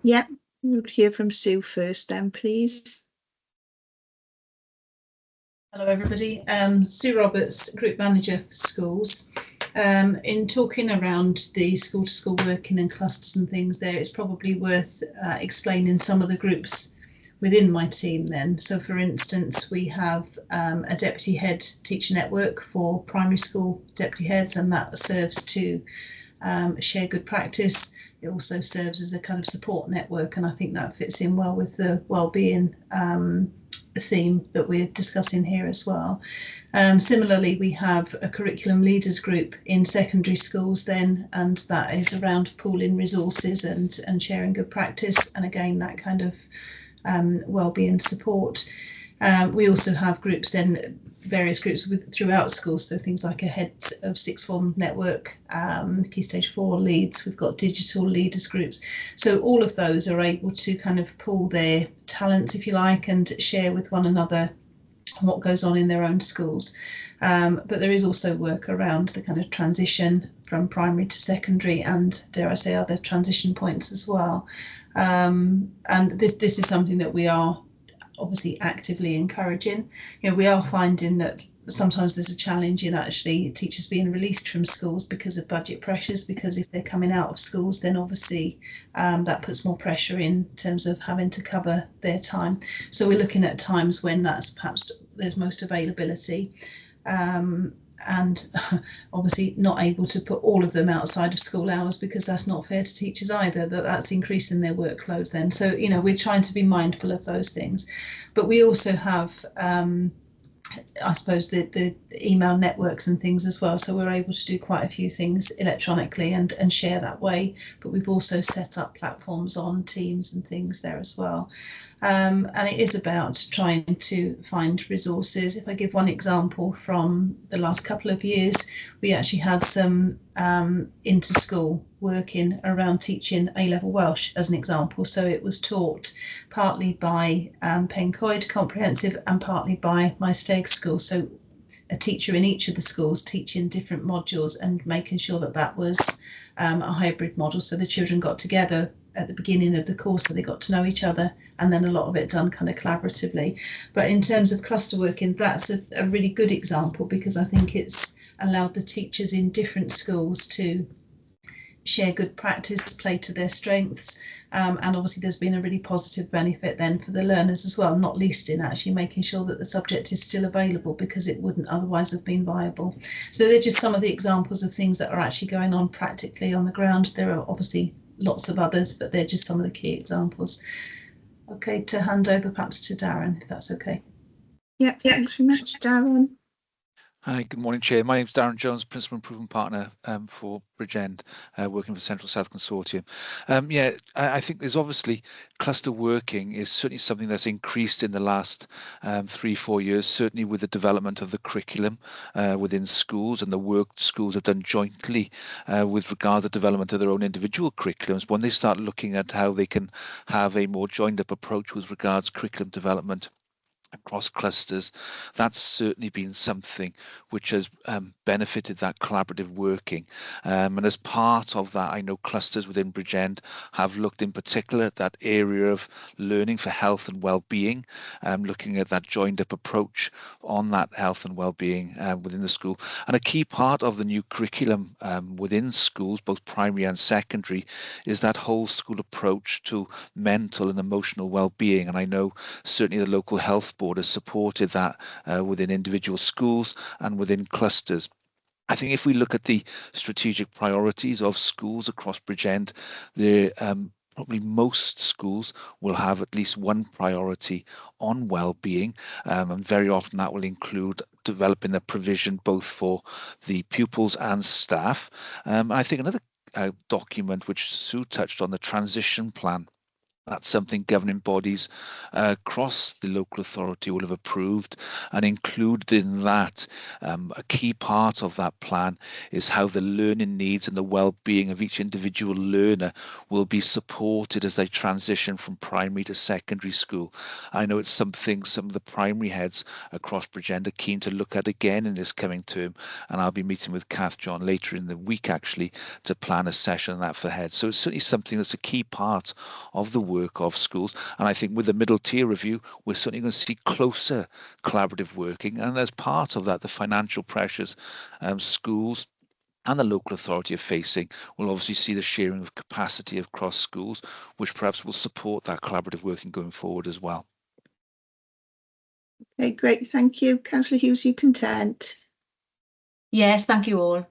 Yeah, we'll hear from Sue first then, please. Hello everybody, Sue Roberts, Group Manager for Schools. In talking around the school-to-school working and clusters and things there, it's probably worth explaining some of the groups within my team then. So for instance, we have a deputy head teacher network for primary school deputy heads, and that serves to share good practice. It also serves as a kind of support network, and I think that fits in well with the wellbeing theme that we're discussing here as well. Similarly, we have a curriculum leaders group in secondary schools then, and that is around pooling resources and sharing good practice, and again that kind of wellbeing support. We also have groups then, various groups throughout schools, so things like a heads of sixth form network, Key Stage 4 leads, we've got digital leaders groups. So all of those are able to kind of pool their talents, if you like, and share with one another what goes on in their own schools. But there is also work around the kind of transition from primary to secondary, and dare I say other transition points as well. And this is something that we are obviously actively encouraging. You know, we are finding that sometimes there's a challenge in actually teachers being released from schools because of budget pressures, because if they're coming out of schools, then obviously that puts more pressure in terms of having to cover their time. So we're looking at times when that's perhaps there's most availability, and obviously not able to put all of them outside of school hours, because that's not fair to teachers either, that's increasing their workload then. So, you know, we're trying to be mindful of those things. But we also have, I suppose, the email networks and things as well. So we're able to do quite a few things electronically and share that way. But we've also set up platforms on Teams and things there as well. And it is about trying to find resources. If I give one example from the last couple of years, we actually had some inter-school working around teaching A-level Welsh as an example. So it was taught partly by Pencoed Comprehensive and partly by my Steg school. So a teacher in each of the schools teaching different modules and making sure that that was a hybrid model, so the children got together at the beginning of the course so they got to know each other, and then a lot of it done kind of collaboratively. But in terms of cluster working, that's a really good example, because I think it's allowed the teachers in different schools to share good practice, play to their strengths, and obviously there's been a really positive benefit then for the learners as well, not least in actually making sure that the subject is still available, because it wouldn't otherwise have been viable. So they're just some of the examples of things that are actually going on practically on the ground. There are obviously lots of others, but they're just some of the key examples. Okay, to hand over perhaps to Darren, if that's okay. Yeah, thanks very much, Darren. Hi, good morning, Chair. My name is Darren Jones, Principal Improvement Partner for Bridgend, working for Central South Consortium. I think there's obviously cluster working is certainly something that's increased in the last 3-4 years, certainly with the development of the curriculum within schools and the work schools have done jointly with regard to the development of their own individual curriculums. When they start looking at how they can have a more joined up approach with regards to curriculum development across clusters, that's certainly been something which has benefited that collaborative working. And as part of that, I know clusters within Bridgend have looked in particular at that area of learning for health and well-being, looking at that joined up approach on that health and well-being within the school. And a key part of the new curriculum within schools, both primary and secondary, is that whole school approach to mental and emotional well-being. And I know certainly the local health board has supported that within individual schools and within clusters. I think if we look at the strategic priorities of schools across Bridgend, probably most schools will have at least one priority on well-being, and very often that will include developing the provision both for the pupils and staff. I think another document which Sue touched on, the transition plan, that's something governing bodies across the local authority will have approved, and included in that, a key part of that plan is how the learning needs and the well-being of each individual learner will be supported as they transition from primary to secondary school. I know it's something some of the primary heads across Bridgend are keen to look at again in this coming term, and I'll be meeting with Kath John later in the week actually to plan a session on that for heads. So it's certainly something that's a key part of the work of schools, and I think with the middle tier review we're certainly going to see closer collaborative working, and as part of that the financial pressures schools and the local authority are facing will obviously see the sharing of capacity across schools, which perhaps will support that collaborative working going forward as well. Okay, great, thank you. Councillor Hughes, are you content? Yes, thank you all.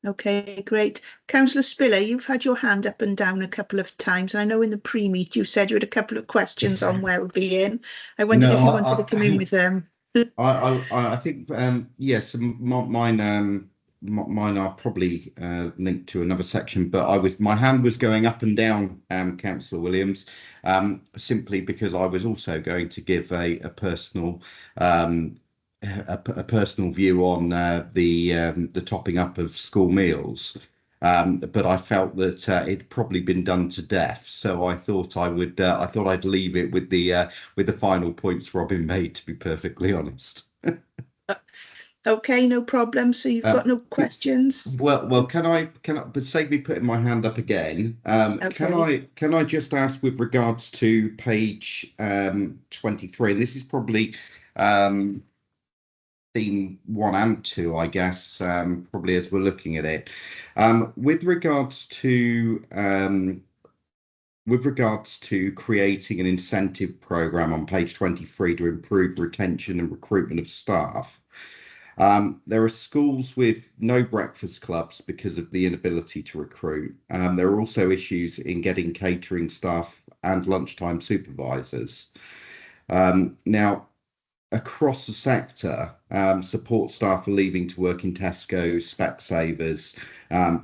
Okay, great. Councillor Spiller, you've had your hand up and down a couple of times, and I know in the pre-meet you said you had a couple of questions on well-being. I wondered if you wanted to come in with them. I think yes, mine are probably linked to another section, but my hand was going up and down, Councillor Williams, simply because I was also going to give a personal view on the topping up of school meals, but I felt that it'd probably been done to death, so I thought I'd leave it with the final points Robin made, to be perfectly honest. Okay, no problem. So you've got no questions? Well, can I? But save me putting my hand up again. Okay. Can I just ask with regards to page 23, and this is probably theme 1 and 2, I guess, probably as we're looking at it, with regards to creating an incentive program on page 23 to improve retention and recruitment of staff. There are schools with no breakfast clubs because of the inability to recruit. There are also issues in getting catering staff and lunchtime supervisors. Now, across the sector, support staff are leaving to work in Tesco's, Specsavers,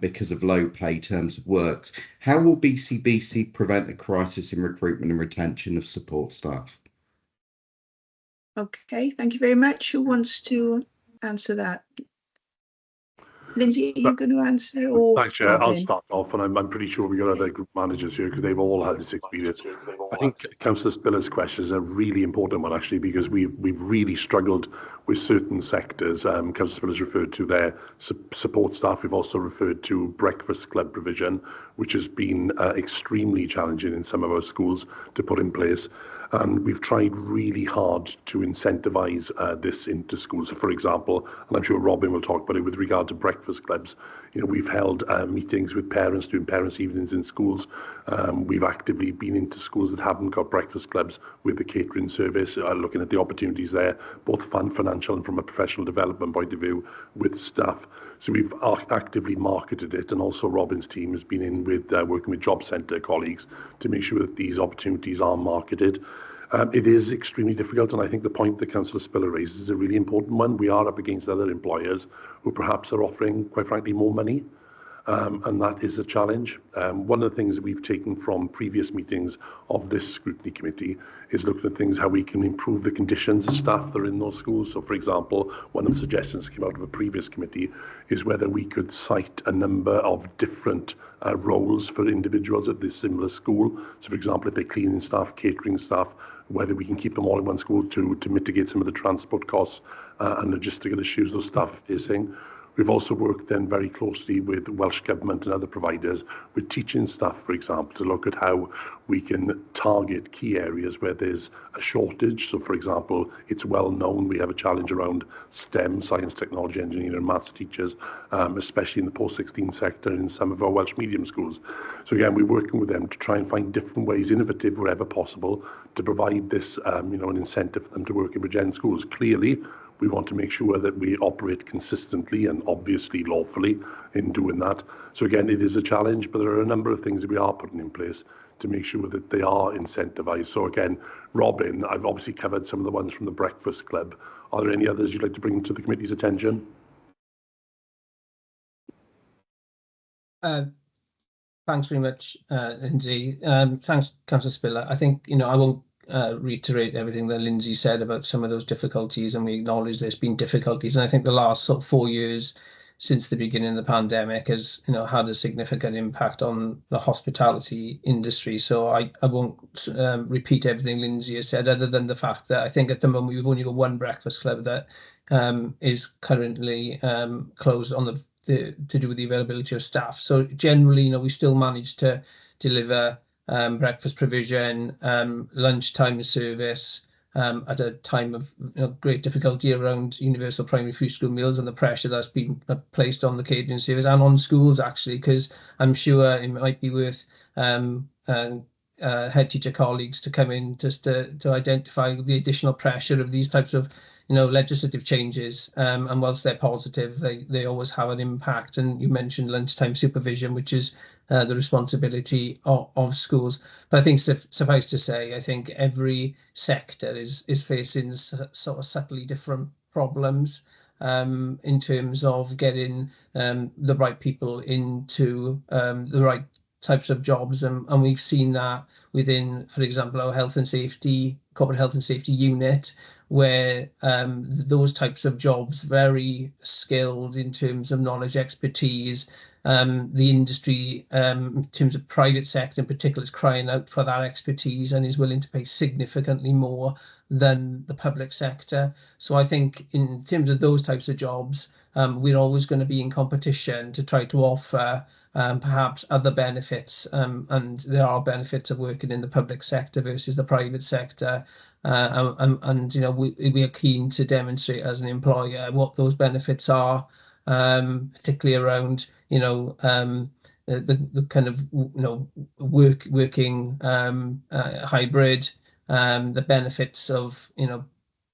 because of low pay terms of work. How will BCBC prevent a crisis in recruitment and retention of support staff? Okay, thank you very much. Who wants to answer that? Lindsay, are you going to answer? Or thanks, Chair. I'll start off, and I'm pretty sure we've got other group managers here because they've all had this experience. I think Councillor Spiller's question is a really important one, actually, because we've really struggled with certain sectors. Councillor Spiller has referred to their support staff. We've also referred to breakfast club provision, which has been extremely challenging in some of our schools to put in place. And we've tried really hard to incentivise this into schools. So, for example, and I'm sure Robin will talk about it with regard to breakfast clubs, we've held meetings with parents, doing parents' evenings in schools. We've actively been into schools that haven't got breakfast clubs with the catering service, looking at the opportunities there, both financial and from a professional development point of view with staff. So we've actively marketed it, and also Robin's team has been in with working with job centre colleagues to make sure that these opportunities are marketed. It is extremely difficult, and I think the point that Councillor Spiller raises is a really important one. We are up against other employers who perhaps are offering, quite frankly, more money, and that is a challenge. One of the things that we've taken from previous meetings of this scrutiny committee is looking at things how we can improve the conditions of staff that are in those schools. So, for example, one of the suggestions that came out of a previous committee is whether we could cite a number of different roles for individuals at this similar school. So, for example, if they're cleaning staff, catering staff, whether we can keep them all in one school to mitigate some of the transport costs and logistical issues those staff are facing. We've also worked then very closely with Welsh Government and other providers with teaching staff, for example, to look at how we can target key areas where there's a shortage. So, for example, it's well known we have a challenge around STEM, science, technology, engineering and maths teachers, especially in the post-16 sector in some of our Welsh medium schools. So again, we're working with them to try and find different ways, innovative wherever possible, to provide this, an incentive for them to work in Bridgend schools. Clearly, we want to make sure that we operate consistently and obviously lawfully in doing that. So again, it is a challenge, but there are a number of things that we are putting in place to make sure that they are incentivised. So again, Robin, I've obviously covered some of the ones from the Breakfast Club. Are there any others you'd like to bring to the committee's attention? Thanks very much, Lindsay. Thanks, Councillor Spiller. I think, I won't reiterate everything that Lindsay said about some of those difficulties, and we acknowledge there's been difficulties. And I think the last 4 years since the beginning of the pandemic has, had a significant impact on the hospitality industry. So I won't repeat everything Lindsay has said, other than the fact that I think at the moment we've only got one breakfast club that is currently closed on to do with the availability of staff. So generally, we still managed to deliver breakfast provision, lunchtime service at a time of great difficulty around universal primary free school meals and the pressure that's been placed on the catering service and on schools, actually, because I'm sure it might be worth head teacher colleagues to come in just to identify the additional pressure of these types of legislative changes, and whilst they're positive, they always have an impact. And you mentioned lunchtime supervision, which is the responsibility of schools. But I think suffice to say, I think every sector is facing sort of subtly different problems in terms of getting the right people into the right types of jobs, and we've seen that within, for example, our corporate health and safety unit, where those types of jobs, very skilled in terms of knowledge, expertise, the industry in terms of private sector in particular is crying out for that expertise and is willing to pay significantly more than the public sector. So I think in terms of those types of jobs, we're always going to be in competition to try to offer perhaps other benefits, and there are benefits of working in the public sector versus the private sector, and we are keen to demonstrate as an employer what those benefits are, particularly around the kind of working hybrid, the benefits of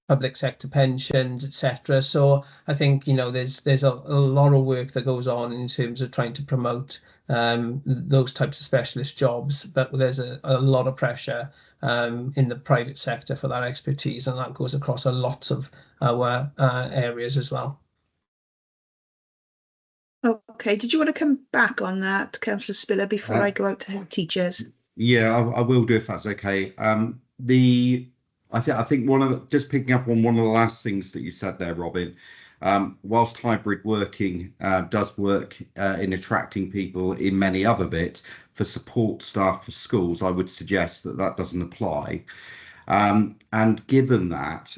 public sector pensions, etc. So I think there's a lot of work that goes on in terms of trying to promote those types of specialist jobs, but there's a lot of pressure in the private sector for that expertise, and that goes across a lot of our areas as well. Okay, did you want to come back on that, Councillor Spiller, before I go out to head teachers? Yeah, I will do if that's okay. I think just picking up on one of the last things that you said there, Robin, whilst hybrid working does work in attracting people in many other bits, for support staff for schools, I would suggest that doesn't apply. And given that,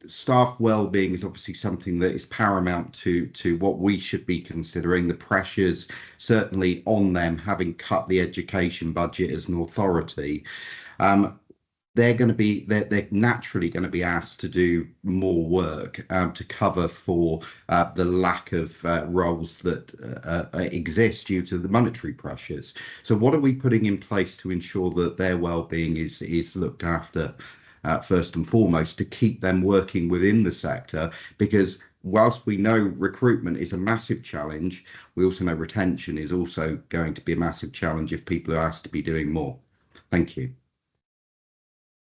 staff well-being is obviously something that is paramount to what we should be considering. The pressures certainly on them, having cut the education budget as an authority. They're naturally going to be asked to do more work to cover for the lack of roles that exist due to the monetary pressures. So what are we putting in place to ensure that their well-being is looked after first and foremost, to keep them working within the sector? Because whilst we know recruitment is a massive challenge, we also know retention is also going to be a massive challenge if people are asked to be doing more. Thank you.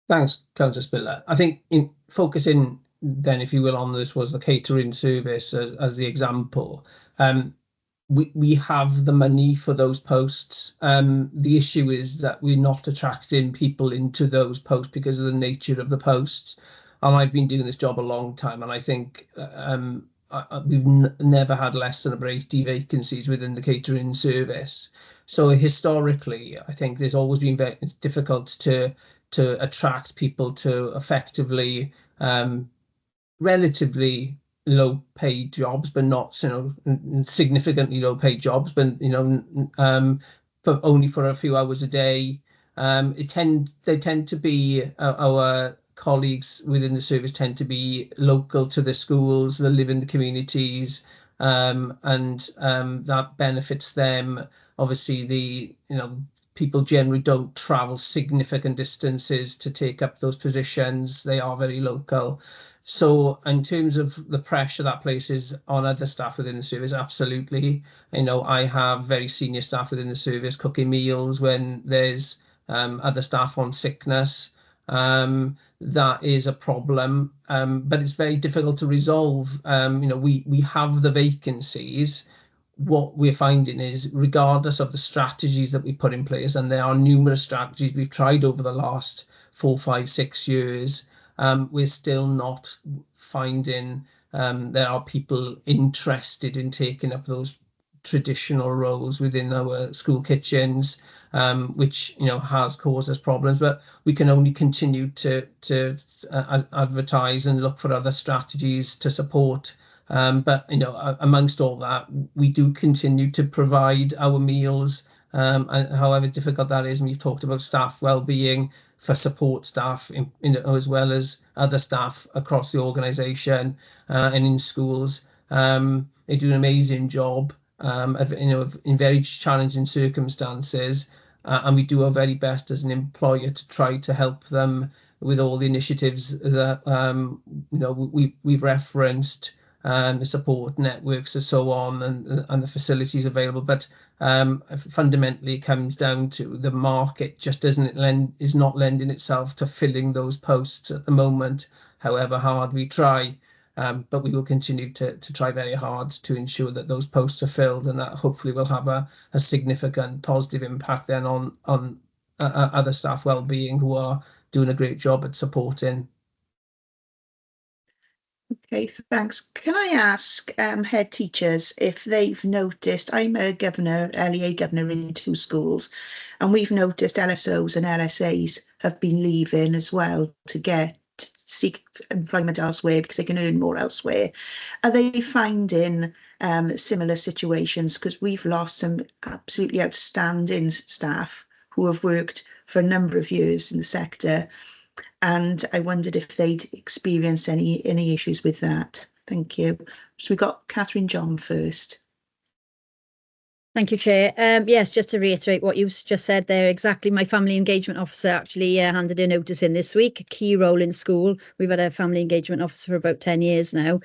Thanks, Councillor Spiller. I think in focusing then, if you will, on this was the catering service as the example. We have the money for those posts. The issue is that we're not attracting people into those posts because of the nature of the posts. And I've been doing this job a long time, and I think we've never had less than about 80 vacancies within the catering service. So historically, I think there's always been it's difficult to attract people to effectively relatively low paid jobs, but not significantly low paid jobs, but for only for a few hours a day. They tend to be our colleagues within the service tend to be local to the schools, that live in the communities, and that benefits them. Obviously, people generally don't travel significant distances to take up those positions. They are very local. So in terms of the pressure that places on other staff within the service, absolutely. I have very senior staff within the service cooking meals when there's other staff on sickness. That is a problem, but it's very difficult to resolve. We have the vacancies. What we're finding is, regardless of the strategies that we put in place, and there are numerous strategies we've tried over the last 4, 5, 6 years, we're still not finding there are people interested in taking up those traditional roles within our school kitchens, which has caused us problems. But we can only continue to advertise and look for other strategies to support. But amongst all that, we do continue to provide our meals, and however difficult that is. And we've talked about staff well-being for support staff, as well as other staff across the organisation and in schools. They do an amazing job, in very challenging circumstances, and we do our very best as an employer to try to help them with all the initiatives that we've referenced. The support networks and so on, and the facilities available, but fundamentally it comes down to the market just is not lending itself to filling those posts at the moment, however hard we try. But we will continue to try very hard to ensure that those posts are filled, and that hopefully will have a significant positive impact then on other staff well-being who are doing a great job at supporting. Okay, thanks. Can I ask head teachers if they've noticed? I'm a governor, LEA governor in 2 schools, and we've noticed LSOs and LSAs have been leaving as well to seek employment elsewhere because they can earn more elsewhere. Are they finding similar situations? Because we've lost some absolutely outstanding staff who have worked for a number of years in the sector. And I wondered if they'd experienced any issues with that. Thank you. So we've got Catherine John first. Thank you, Chair. Yes, just to reiterate what you've just said there, exactly. My family engagement officer actually handed a notice in this week, a key role in school. We've had a family engagement officer for about 10 years now,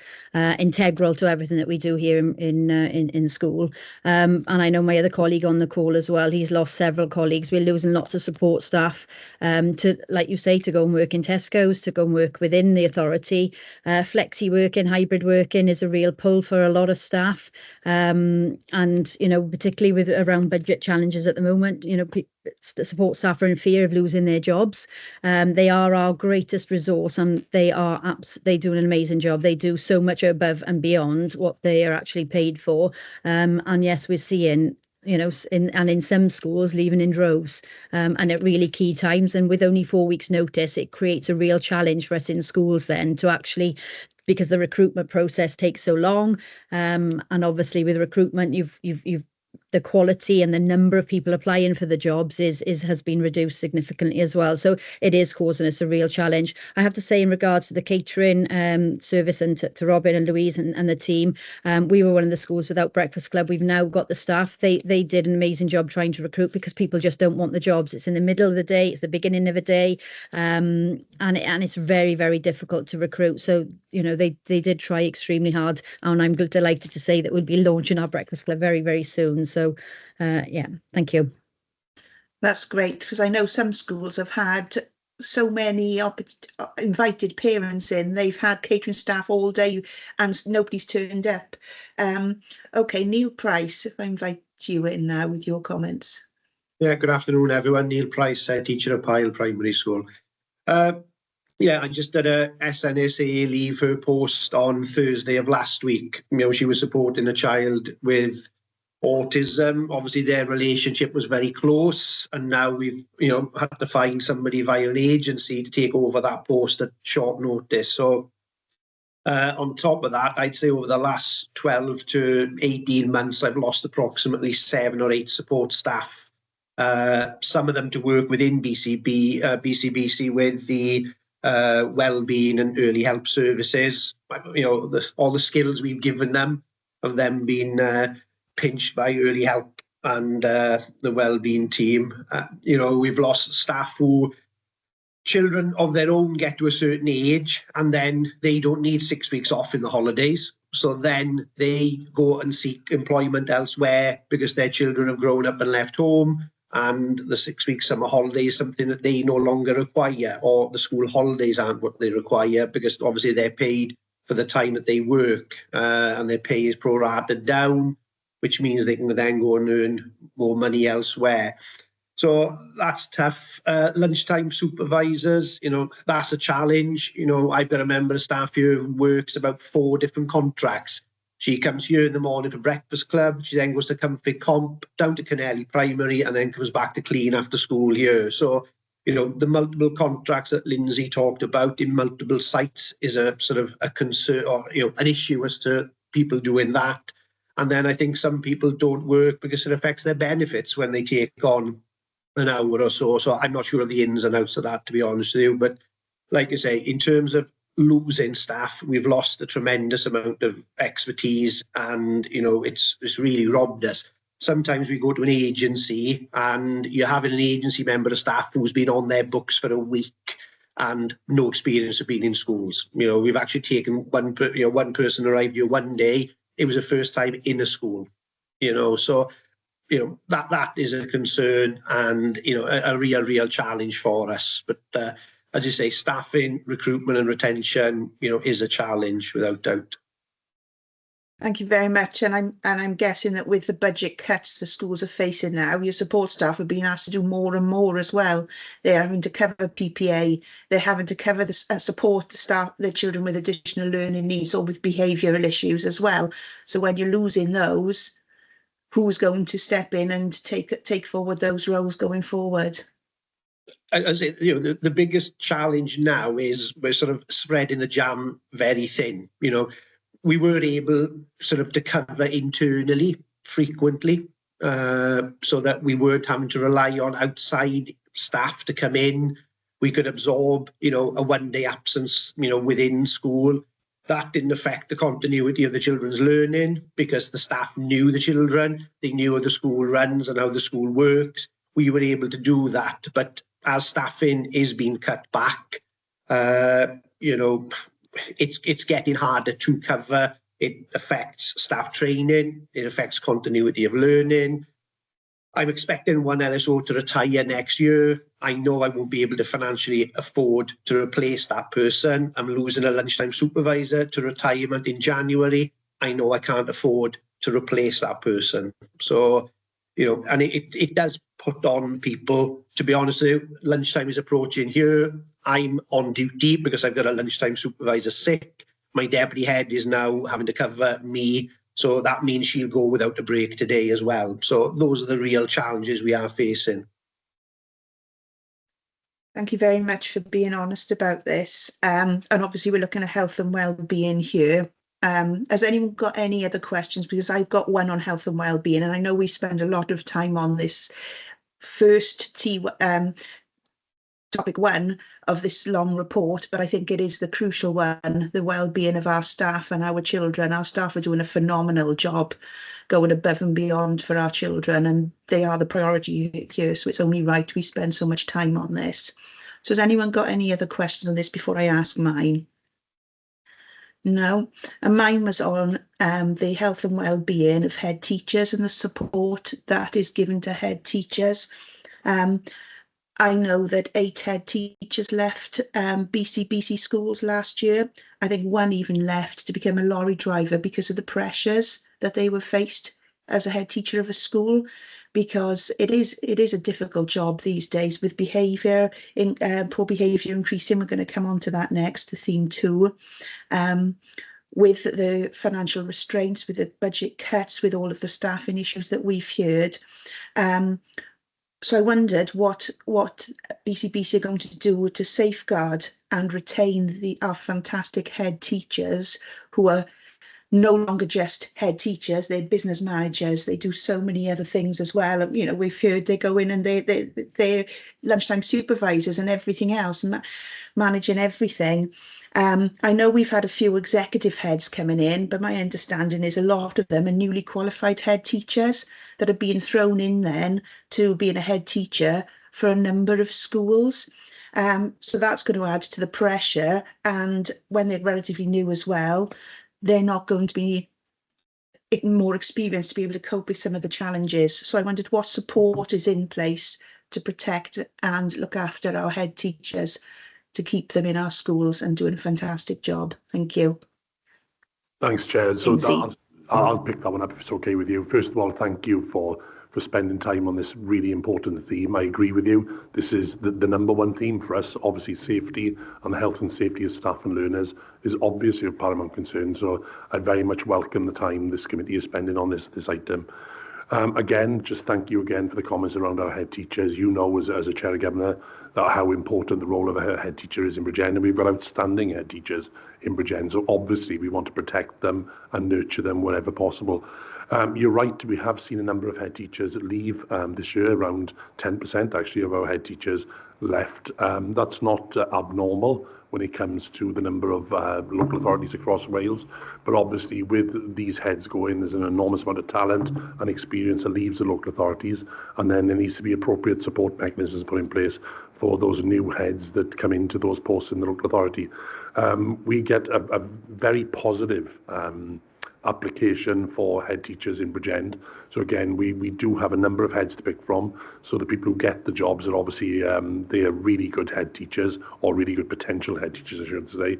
integral to everything that we do here in school. And I know my other colleague on the call as well, he's lost several colleagues. We're losing lots of support staff to, like you say, to go and work in Tesco's, to go and work within the authority. Flexi working, hybrid working is a real pull for a lot of staff. And, particularly with around budget challenges at the moment, support staff are in fear of losing their jobs. They are our greatest resource, and they do an amazing job. They do so much above and beyond what they are actually paid for. And yes, we're seeing you know, in some schools leaving in droves, and at really key times. And with only 4 weeks notice, it creates a real challenge for us in schools then to actually, because the recruitment process takes so long, and obviously with recruitment, you've the quality and the number of people applying for the jobs has been reduced significantly as well. So it is causing us a real challenge. I have to say, in regards to the catering service, and to Robin and Louise and the team, we were one of the schools without breakfast club. We've now got the staff. They did an amazing job trying to recruit, because people just don't want the jobs. It's in the middle of the day, it's the beginning of a day, and it's very, very difficult to recruit. So, you know, they did try extremely hard, and I'm delighted to say that we'll be launching our breakfast club very, very soon. So yeah, thank you. That's great, because I know some schools have had so many invited parents in. They've had catering staff all day and nobody's turned up. Okay, Neil Price, if I invite you in now with your comments. Yeah, good afternoon, everyone. Neil Price, teacher at Pyle Primary School. Yeah, I just did a SNSA leave her post on Thursday of last week. You know, she was supporting a child with autism. Obviously, their relationship was very close, and now we've, you know, had to find somebody via an agency to take over that post at short notice. So on top of that, I'd say over the last 12 to 18 months, I've lost approximately 7 or 8 support staff. Some of them to work within BCBC with the well-being and early help services. You know, all the skills we've given them have then been pinched by early help and the well-being team. You know, we've lost staff who, children of their own get to a certain age and then they don't need 6 weeks off in the holidays. So then they go and seek employment elsewhere because their children have grown up and left home, and the 6 week summer holiday is something that they no longer require, or the school holidays aren't what they require, because obviously they're paid for the time that they work, and their pay is prorated down, which means they can then go and earn more money elsewhere. So that's tough. Lunchtime supervisors, you know, that's a challenge. You know, I've got a member of staff here who works about 4 different contracts. She comes here in the morning for breakfast club. She then goes to Comfort Comp, down to Kennelly Primary, and then comes back to clean after school here. So, you know, the multiple contracts that Lindsay talked about in multiple sites is a sort of a concern, or, you know, an issue as to people doing that. And then I think some people don't work because it affects their benefits when they take on an hour or so. So I'm not sure of the ins and outs of that, to be honest with you. But like I say, in terms of losing staff, we've lost a tremendous amount of expertise, and, you know, it's really robbed us. Sometimes we go to an agency and you're having an agency member of staff who's been on their books for a week and no experience of being in schools. You know, we've actually taken one person arrived here one day. It was the first time in a school, you know, so, you know, that is a concern, and, you know, a real challenge for us. But as you say, staffing, recruitment and retention, you know, is a challenge without doubt. Thank you very much. And I'm guessing that with the budget cuts the schools are facing now, your support staff are being asked to do more and more as well. They're having to cover PPA. They're having to cover the support the staff, the children with additional learning needs or with behavioural issues as well. So when you're losing those, who's going to step in and take forward those roles going forward? As it, you know, the biggest challenge now is we're sort of spreading the jam very thin. You know, we were able sort of to cover internally frequently, so that we weren't having to rely on outside staff to come in. We could absorb, you know, a one-day absence, you know, within school. That didn't affect the continuity of the children's learning because the staff knew the children, they knew how the school runs and how the school works. We were able to do that. But as staffing is being cut back, you know, it's getting harder to cover. It affects staff training. It affects continuity of learning. I'm expecting one LSO to retire next year. I know I won't be able to financially afford to replace that person. I'm losing a lunchtime supervisor to retirement in January. I know I can't afford to replace that person. So, you know, and it does put on people, to be honest with you. Lunchtime is approaching here. I'm on duty because I've got a lunchtime supervisor sick. My deputy head is now having to cover me So that means she'll go without a break today as well. So those are the real challenges we are facing. Thank you very much for being honest about this. And obviously we're looking at health and well-being here. Has anyone got any other questions? Because I've got one on health and well-being, and I know we spend a lot of time on this first topic one of this long report, but I think it is the crucial one, the well-being of our staff and our children. Our staff are doing a phenomenal job going above and beyond for our children, and they are the priority here, so it's only right we spend so much time on this. So has anyone got any other questions on this before I ask mine? No, and mine was on the health and well-being of head teachers and the support that is given to head teachers. I know that 8 head teachers left BCBC schools last year. I think one even left to become a lorry driver because of the pressures that they were faced as a head teacher of a school, because it is a difficult job these days with behaviour, poor behaviour increasing. We're going to come on to that next, the theme 2. With the financial restraints, with the budget cuts, with all of the staffing issues that we've heard. So I wondered what BCBC are going to do to safeguard and retain our fantastic head teachers, who are no longer just head teachers, they're business managers, they do so many other things as well. You know, we've heard they go in and they're lunchtime supervisors and everything else, managing everything. I know we've had a few executive heads coming in, but my understanding is a lot of them are newly qualified head teachers that are being thrown in then to being a head teacher for a number of schools. So that's going to add to the pressure, and when they're relatively new as well, they're not going to be more experienced to be able to cope with some of the challenges. So I wondered what support is in place to protect and look after our head teachers, to keep them in our schools and doing a fantastic job. Thank you. Thanks, Chair. So I'll pick that one up if it's okay with you. First of all, thank you for spending time on this really important theme. I agree with you. This is the number one theme for us. Obviously, safety and the health and safety of staff and learners is obviously of paramount concern. So I very much welcome the time this committee is spending on this item. Again, just thank you again for the comments around our head teachers. You know, as a Chair of Governor, how important the role of a head teacher is in Bridgend, and we've got outstanding head teachers in Bridgend. So obviously we want to protect them and nurture them wherever possible. You're right, we have seen a number of head teachers leave this year, around 10% actually of our head teachers left. That's not abnormal when it comes to the number of local authorities across Wales. But obviously with these heads going, there's an enormous amount of talent and experience that leaves the local authorities, and then there needs to be appropriate support mechanisms put in place for those new heads that come into those posts in the local authority. We get a very positive application for head teachers in Bridgend. So again, we do have a number of heads to pick from. So the people who get the jobs are obviously they are really good head teachers, or really good potential head teachers, I should say.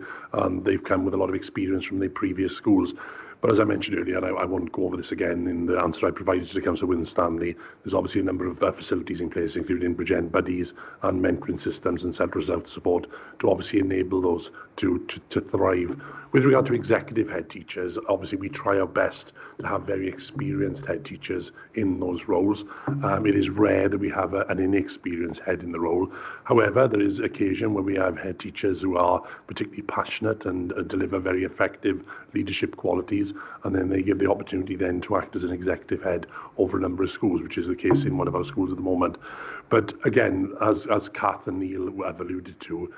They've come with a lot of experience from their previous schools. But as I mentioned earlier, and I won't go over this again in the answer I provided to Councillor Winstanley, there's obviously a number of facilities in place, including Bridgend buddies and mentoring systems and centres of support to obviously enable those to thrive. With regard to executive head teachers, obviously we try our best to have very experienced head teachers in those roles. It is rare that we have an inexperienced head in the role. However, there is occasion where we have head teachers who are particularly passionate and deliver very effective leadership qualities, and then they give the opportunity then to act as an executive head over a number of schools, which is the case in one of our schools at the moment. But again, as Kath and Neil have alluded to,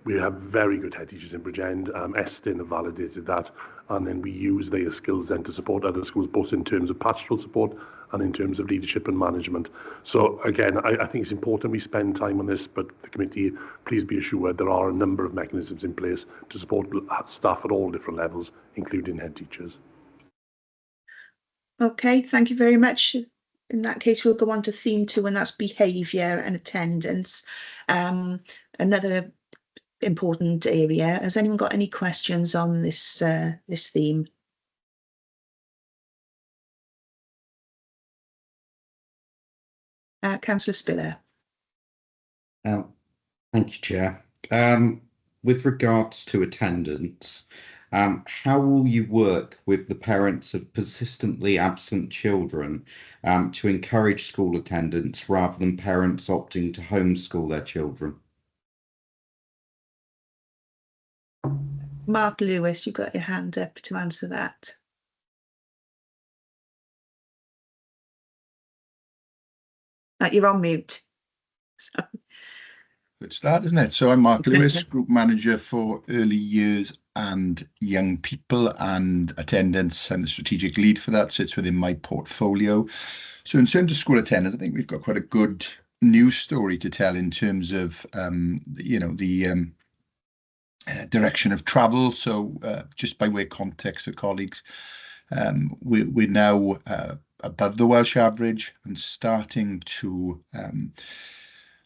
we have very good head teachers in Bridgend. Estin have validated that, and then we use their skills then to support other schools, both in terms of pastoral support and in terms of leadership and management. So again, I think it's important we spend time on this, but the committee, please be assured there are a number of mechanisms in place to support staff at all different levels, including head teachers. Okay, thank you very much. In that case, we'll go on to theme 2, and that's behaviour and attendance. Another important area. Has anyone got any questions on this this theme? Councillor Spiller. Thank you, Chair. With regards to attendance, How will you work with the parents of persistently absent children to encourage school attendance rather than parents opting to homeschool their children? Mark Lewis, you've got your hand up to answer that. You're on mute. Sorry. Good start, isn't it? So I'm Mark Lewis, Group Manager for Early Years and Young People and Attendance. I'm the strategic lead for that, sits within my portfolio. So in terms of school attendance, I think we've got quite a good news story to tell in terms of, the direction of travel. So just by way of context for colleagues, we're now above the Welsh average and starting to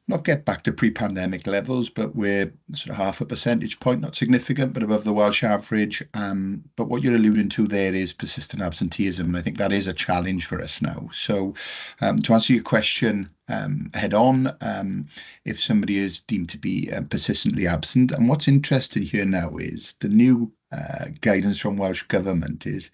not get back to pre-pandemic levels, but we're sort of half a percentage point, not significant, but above the Welsh average. But what you're alluding to there is persistent absenteeism, and I think that is a challenge for us now. So to answer your question head on, if somebody is deemed to be persistently absent, and what's interesting here now is the new guidance from Welsh Government is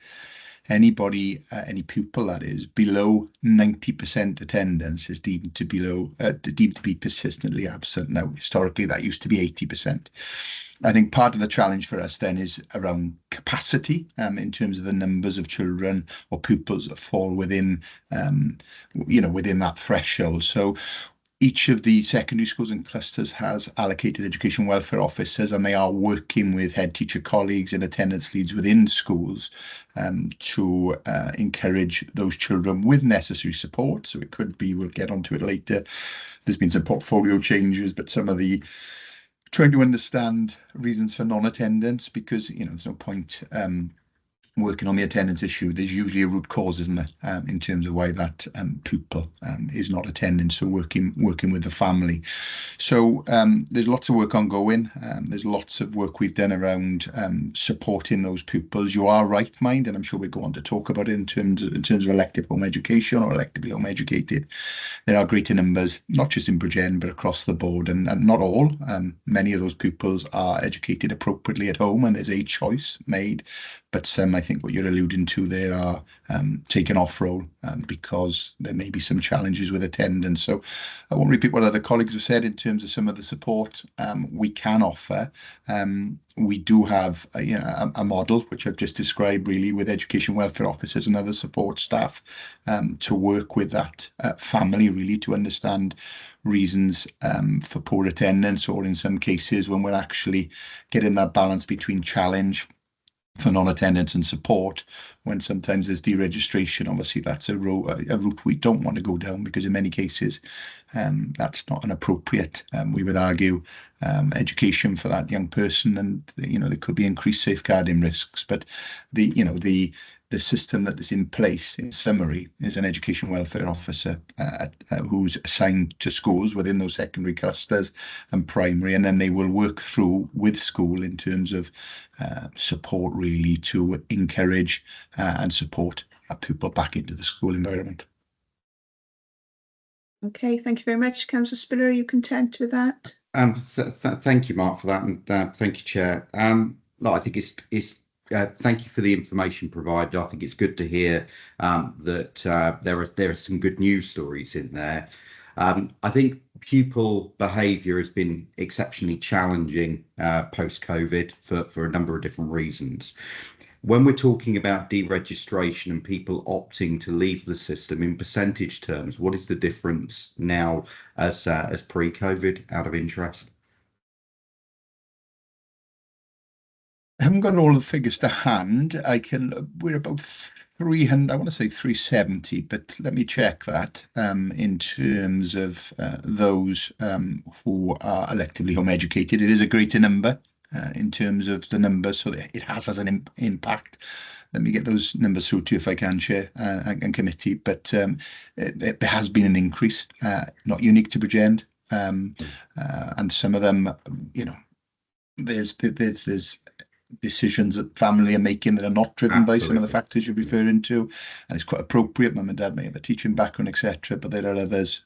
anybody, any pupil that is below 90% attendance is deemed to be persistently absent. Now, historically, that used to be 80%. I think part of the challenge for us then is around capacity in terms of the numbers of children or pupils that fall within, within that threshold. So each of the secondary schools and clusters has allocated education welfare officers, and they are working with head teacher colleagues and attendance leads within schools to encourage those children with necessary support. So it could be, we'll get onto it later, there's been some portfolio changes, but some of the trying to understand reasons for non-attendance, because there's no point working on the attendance issue. There's usually a root cause, isn't there, in terms of why that pupil is not attending. So working with the family. So there's lots of work ongoing. There's lots of work we've done around supporting those pupils. You are right, mind, and I'm sure we'll go on to talk about it in terms of elective home education or electively home educated. There are greater numbers, not just in Bridgend, but across the board, and not all. Many of those pupils are educated appropriately at home, and there's a choice made. But some, I think what you're alluding to there, are taken off role because there may be some challenges with attendance. So I won't repeat what other colleagues have said in terms of some of the support we can offer. We do have a model, which I've just described, really, with education welfare officers and other support staff to work with that family, really, to understand reasons for poor attendance, or in some cases when we're actually getting that balance between challenge for non-attendance and support, when sometimes there's deregistration. Obviously, that's a route we don't want to go down, because in many cases that's not an appropriate, we would argue, education for that young person, and there could be increased safeguarding risks. But the system that is in place, in summary, is an education welfare officer who's assigned to schools within those secondary clusters and primary, and then they will work through with school in terms of support, really, to encourage and support a pupil back into the school environment. Okay, thank you very much. Councillor Spiller, are you content with that? Thank you, Mark, for that, and thank you, Chair. No, I think it's thank you for the information provided. I think it's good to hear that there are some good news stories in there. I think pupil behaviour has been exceptionally challenging post-COVID for a number of different reasons. When we're talking about deregistration and people opting to leave the system, in percentage terms, what is the difference now as pre-COVID, out of interest? I haven't got all the figures to hand. We're about 300, I want to say 370, but let me check that in terms of those who are electively home educated. It is a greater number in terms of the numbers, so it has an impact. Let me get those numbers through to you if I can, Chair and Committee. But there has been an increase, not unique to Bridgend, and some of them, there's decisions that family are making that are not driven by some of the factors you're referring to, and it's quite appropriate. Mum and dad may have a teaching background, etc., but there are others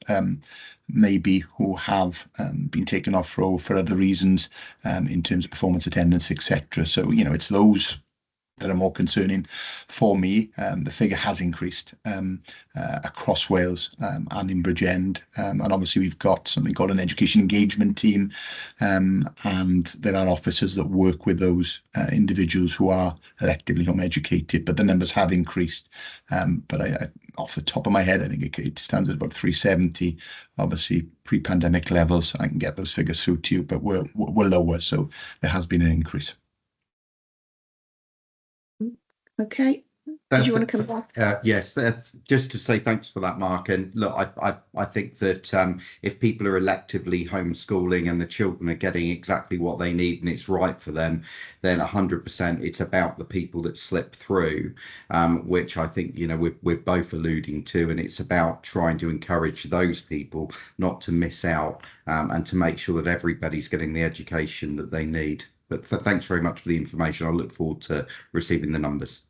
maybe who have been taken off role for other reasons in terms of performance, attendance, etc. So it's those that are more concerning for me. The figure has increased across Wales and in Bridgend, and obviously we've got something called an education engagement team, and there are officers that work with those individuals who are electively home educated, but the numbers have increased. But I off the top of my head, I think it stands at about 370, obviously pre-pandemic levels. I can get those figures through to you, but we're lower, so there has been an increase. Okay. Did you want to come back? Yes, just to say thanks for that, Mark. And look, I think that if people are electively homeschooling and the children are getting exactly what they need and it's right for them, then 100% it's about the people that slip through, which I think we're both alluding to, and it's about trying to encourage those people not to miss out and to make sure that everybody's getting the education that they need. But thanks very much for the information. I look forward to receiving the numbers.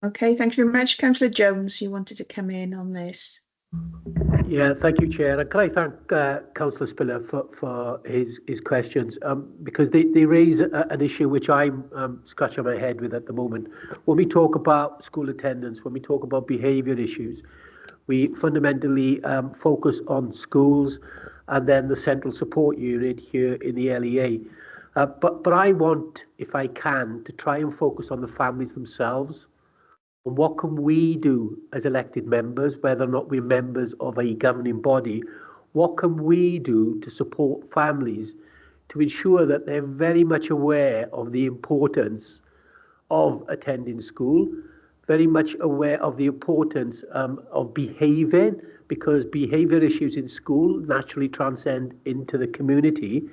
Okay, thank you very much. Councillor Jones, you wanted to come in on this. Yeah, thank you, Chair. And can I thank Councillor Spiller for his questions, because they raise an issue which I'm scratching my head with at the moment. When we talk about school attendance, when we talk about behaviour issues, we fundamentally focus on schools and then the central support unit here in the LEA. But I want, if I can, to try and focus on the families themselves. And what can we do as elected members, whether or not we're members of a governing body, what can we do to support families to ensure that they're very much aware of the importance of attending school, very much aware of the importance of behaving, because behaviour issues in school naturally transcend into the community,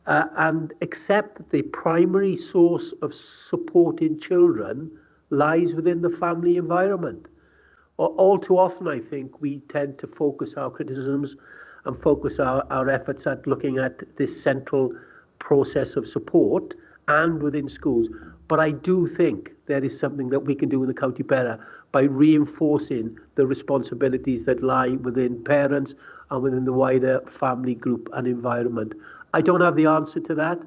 and accept that the primary source of supporting children lies within the family environment. All too often, I think, we tend to focus our criticisms and focus our efforts at looking at this central process of support and within schools. But I do think there is something that we can do in the County Borough by reinforcing the responsibilities that lie within parents and within the wider family group and environment. I don't have the answer to that.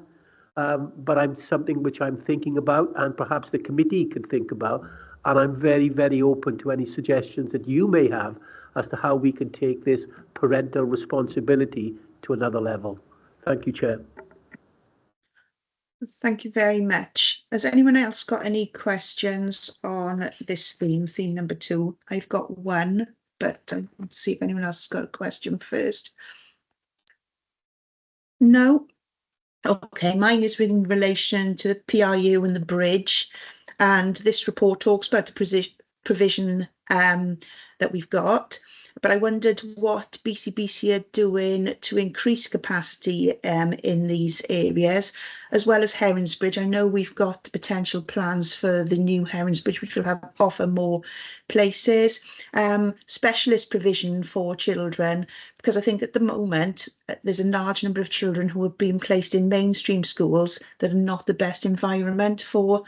But I'm something which I'm thinking about, and perhaps the committee can think about, and I'm very, very open to any suggestions that you may have as to how we can take this parental responsibility to another level. Thank you, Chair. Thank you very much. Has anyone else got any questions on this theme number 2? I've got one, but I want to see if anyone else has got a question first. No? Okay, mine is in relation to the PRU and the bridge, and this report talks about the provision that we've got, but I wondered what BCBC are doing to increase capacity in these areas, as well as Herons Bridge. I know we've got potential plans for the new Herons Bridge, which will offer more places, specialist provision for children, because I think at the moment there's a large number of children who have been placed in mainstream schools that are not the best environment for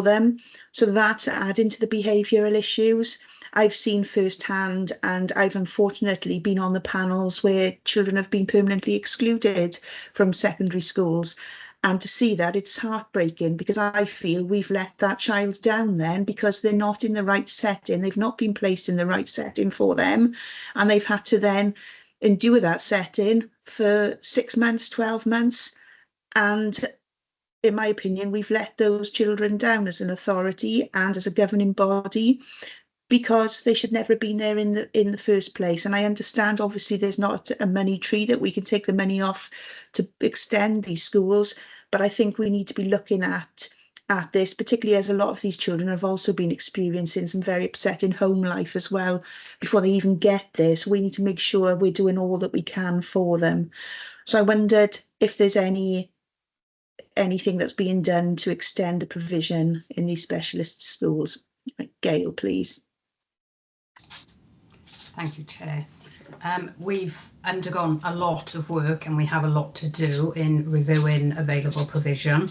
them. So that's adding to the behavioural issues I've seen firsthand, and I've unfortunately been on the panels where children have been permanently excluded from secondary schools. And to see that, it's heartbreaking, because I feel we've let that child down then because they're not in the right setting. They've not been placed in the right setting for them, and they've had to then endure that setting for 6 months, 12 months. And in my opinion, we've let those children down as an authority and as a governing body, because they should never have been there in the first place. And I understand, obviously, there's not a money tree that we can take the money off to extend these schools, but I think we need to be looking at this, particularly as a lot of these children have also been experiencing some very upsetting home life as well before they even get there. So we need to make sure we're doing all that we can for them. So I wondered if there's anything that's being done to extend the provision in these specialist schools. Gail, please. Thank you, Chair. We've undergone a lot of work and we have a lot to do in reviewing available provision.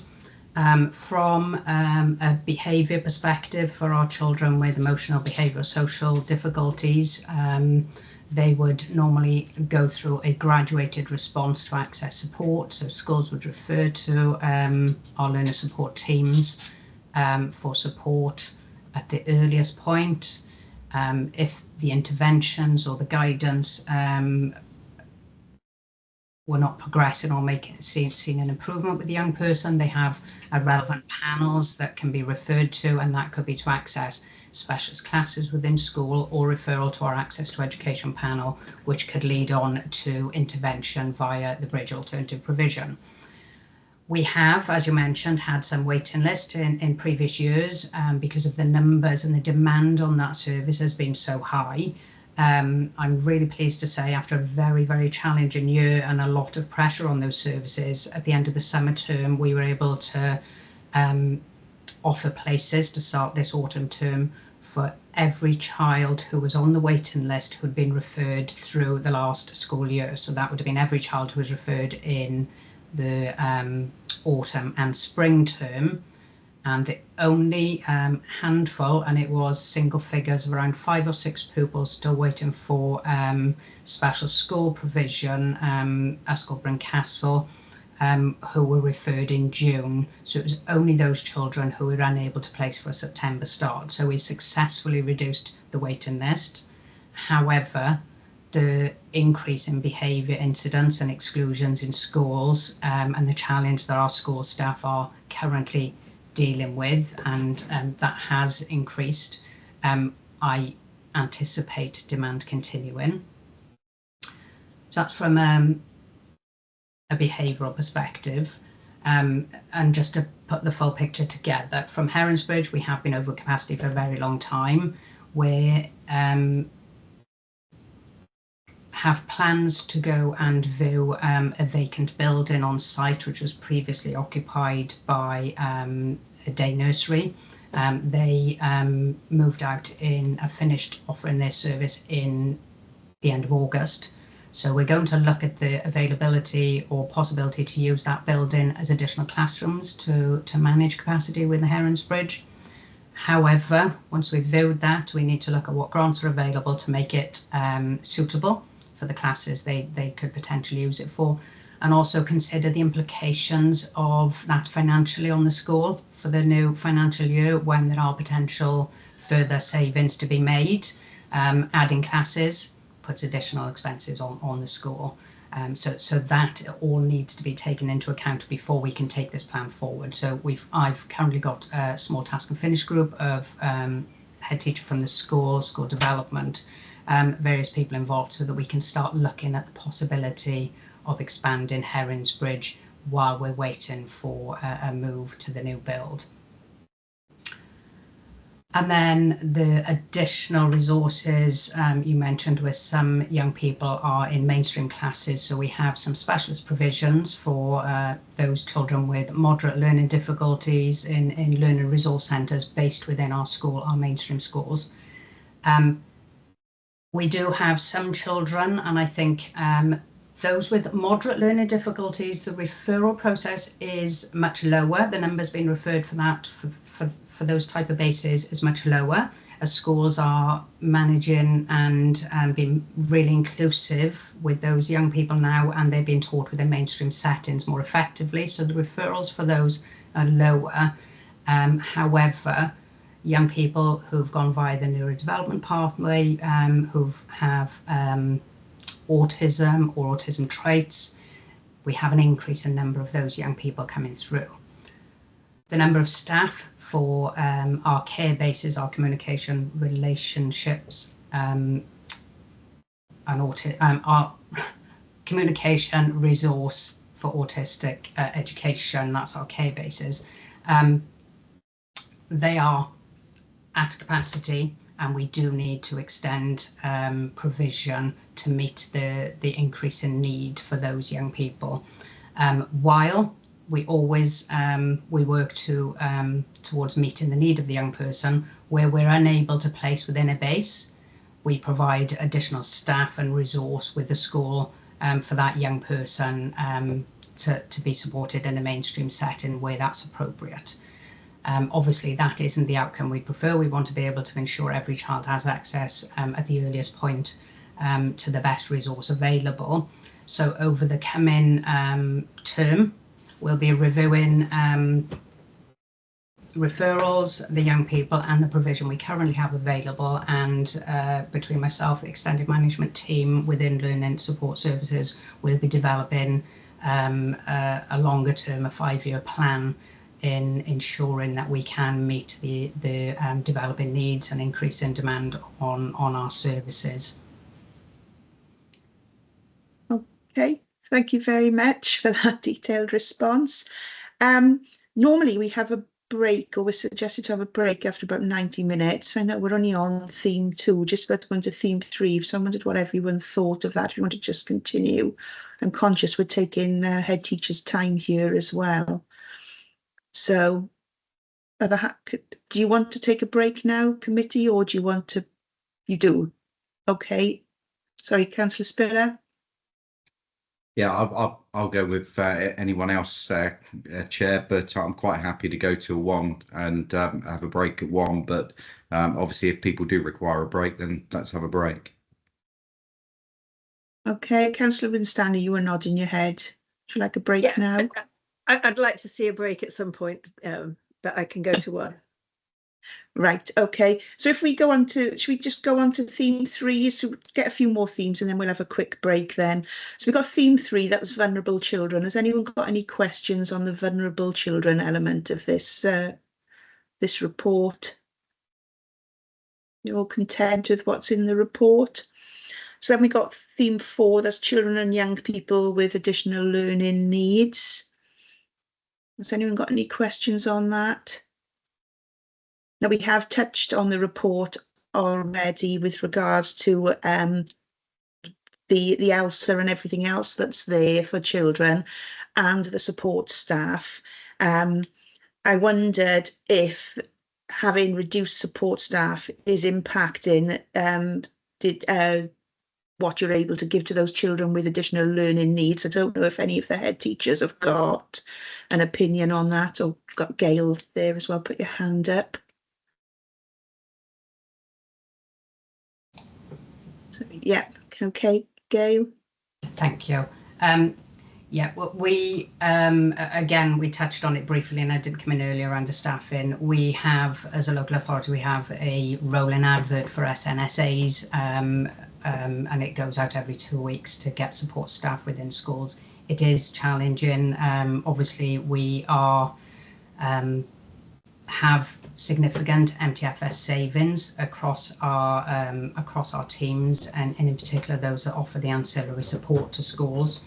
From a behaviour perspective for our children with emotional, behavioural, social difficulties, they would normally go through a graduated response to access support. So schools would refer to our learner support teams for support at the earliest point. If the interventions or the guidance were not progressing or seeing an improvement with the young person, they have relevant panels that can be referred to, and that could be to access specialist classes within school or referral to our access to education panel, which could lead on to intervention via the bridge alternative provision. We have, as you mentioned, had some waiting list in previous years because of the numbers and the demand on that service has been so high. I'm really pleased to say after a very, very challenging year and a lot of pressure on those services, at the end of the summer term, we were able to offer places to start this autumn term for every child who was on the waiting list who'd been referred through the last school year. So that would have been every child who was referred in the autumn and spring term. And the only handful, and it was single figures of around 5 or 6 pupils still waiting for special school provision at Scotland Castle, who were referred in June. So it was only those children who were unable to place for a September start. So we successfully reduced the waiting list. However, the increase in behaviour incidents and exclusions in schools and the challenge that our school staff are currently dealing with, and that has increased. I anticipate demand continuing. So that's from a behavioural perspective. And just to put the full picture together, from Heronsbridge, we have been over capacity for a very long time. We have plans to go and view a vacant building on site which was previously occupied by a day nursery. They moved out finished offering their service in the end of August. So we're going to look at the availability or possibility to use that building as additional classrooms to manage capacity with the Heronsbridge. However, once we've viewed that, we need to look at what grants are available to make it suitable for the classes they could potentially use it for, and also consider the implications of that financially on the school for the new financial year when there are potential further savings to be made. Adding classes puts additional expenses on the school. So that all needs to be taken into account before we can take this plan forward. So I've currently got a small task and finish group of head teacher from the school development, various people involved, so that we can start looking at the possibility of expanding Heronsbridge while we're waiting for a move to the new build. And then the additional resources you mentioned with some young people are in mainstream classes. So we have some specialist provisions for those children with moderate learning difficulties in learning resource centres based within our school, our mainstream schools. We do have some children, and I think those with moderate learning difficulties, the referral process is much lower. The numbers being referred for that for those type of bases is much lower, as schools are managing and being really inclusive with those young people now, and they're being taught within mainstream settings more effectively. So the referrals for those are lower. However, young people who've gone via the neurodevelopment pathway, who have autism or autism traits, we have an increase in number of those young people coming through. The number of staff for our care bases, our communication relationships, and our communication resource for autistic education, that's our care bases, they are at capacity, and we do need to extend provision to meet the increase in need for those young people. While we always we work towards meeting the need of the young person, where we're unable to place within a base, we provide additional staff and resource with the school for that young person to be supported in a mainstream setting where that's appropriate. Obviously, that isn't the outcome we prefer. We want to be able to ensure every child has access at the earliest point to the best resource available. So over the coming term, we'll be reviewing referrals, the young people and the provision we currently have available, and between myself, the extended management team within Learning Support Services, we'll be developing a longer term, a 5-year plan in ensuring that we can meet the developing needs and increase in demand on our services. Okay, thank you very much for that detailed response. Normally we have a break, or we're suggested to have a break after about 90 minutes. I know we're only on theme 2, just about to go into theme 3, so I wondered what everyone thought of that. If you want to just continue. I'm conscious we're taking head teachers' time here as well. So, do you want to take a break now, committee, or do you want to? You do. Okay. Sorry, Councillor Spiller. Yeah, I'll go with anyone else, Chair, but I'm quite happy to go to 1 and have a break at 1. But obviously, if people do require a break, then let's have a break. Okay, Councillor Winstanley, you were nodding your head. Would you like a break now? I'd like to see a break at some point, but I can go to 1. Right, okay. So if we go on to, should we just go on to theme 3? So get a few more themes and then we'll have a quick break then. So we've got theme 3, that was vulnerable children. Has anyone got any questions on the vulnerable children element of this this report? You're all content with what's in the report? So then we got theme 4, that's children and young people with additional learning needs. Has anyone got any questions on that? Now, we have touched on the report already with regards to the ELSA and everything else that's there for children and the support staff. I wondered if having reduced support staff is impacting what you're able to give to those children with additional learning needs. I don't know if any of the head teachers have got an opinion on that, or got Gail there as well. Put your hand up. So, yeah, okay, Gail. Thank you. Yeah, well, we again, we touched on it briefly, and I did come in earlier around the staffing. We have, as a local authority, we have a rolling advert for SNSAs, and it goes out every 2 weeks to get support staff within schools. It is challenging. Obviously, we are have significant MTFS savings across our teams, and in particular those that offer the ancillary support to schools,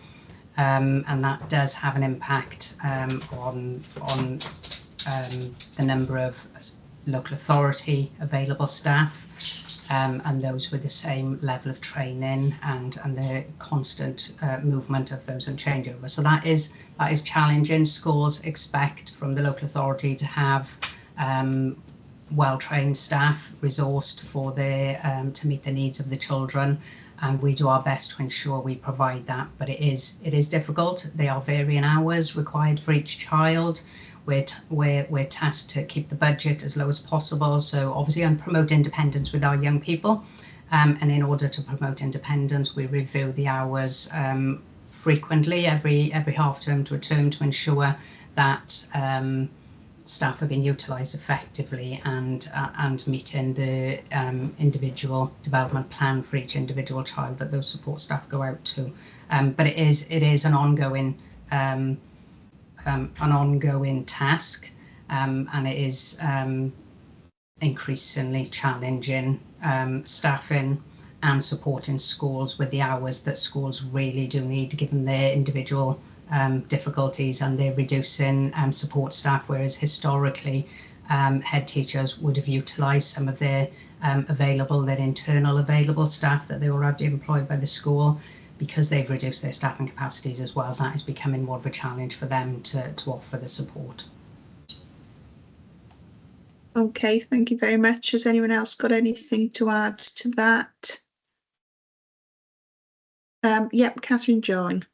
and that does have an impact on the number of local authority available staff, and those with the same level of training and the constant movement of those and changeover. So that is challenging. Schools expect from the local authority to have well-trained staff resourced for to meet the needs of the children, and we do our best to ensure we provide that. But it is difficult. They are varying hours required for each child. We're tasked to keep the budget as low as possible. So obviously, and promote independence with our young people. And in order to promote independence, we review the hours frequently, every half term to a term, to ensure that staff are being utilised effectively and meeting the individual development plan for each individual child that those support staff go out to. But it is an ongoing task, and it is increasingly challenging staffing and supporting schools with the hours that schools really do need, given their individual difficulties, and they're reducing support staff, whereas historically head teachers would have utilised some of their internal available staff that they already employed by the school. Because they've reduced their staffing capacities as well, that is becoming more of a challenge for them to offer the support. Okay, thank you very much. Has anyone else got anything to add to that? Yep, Catherine John.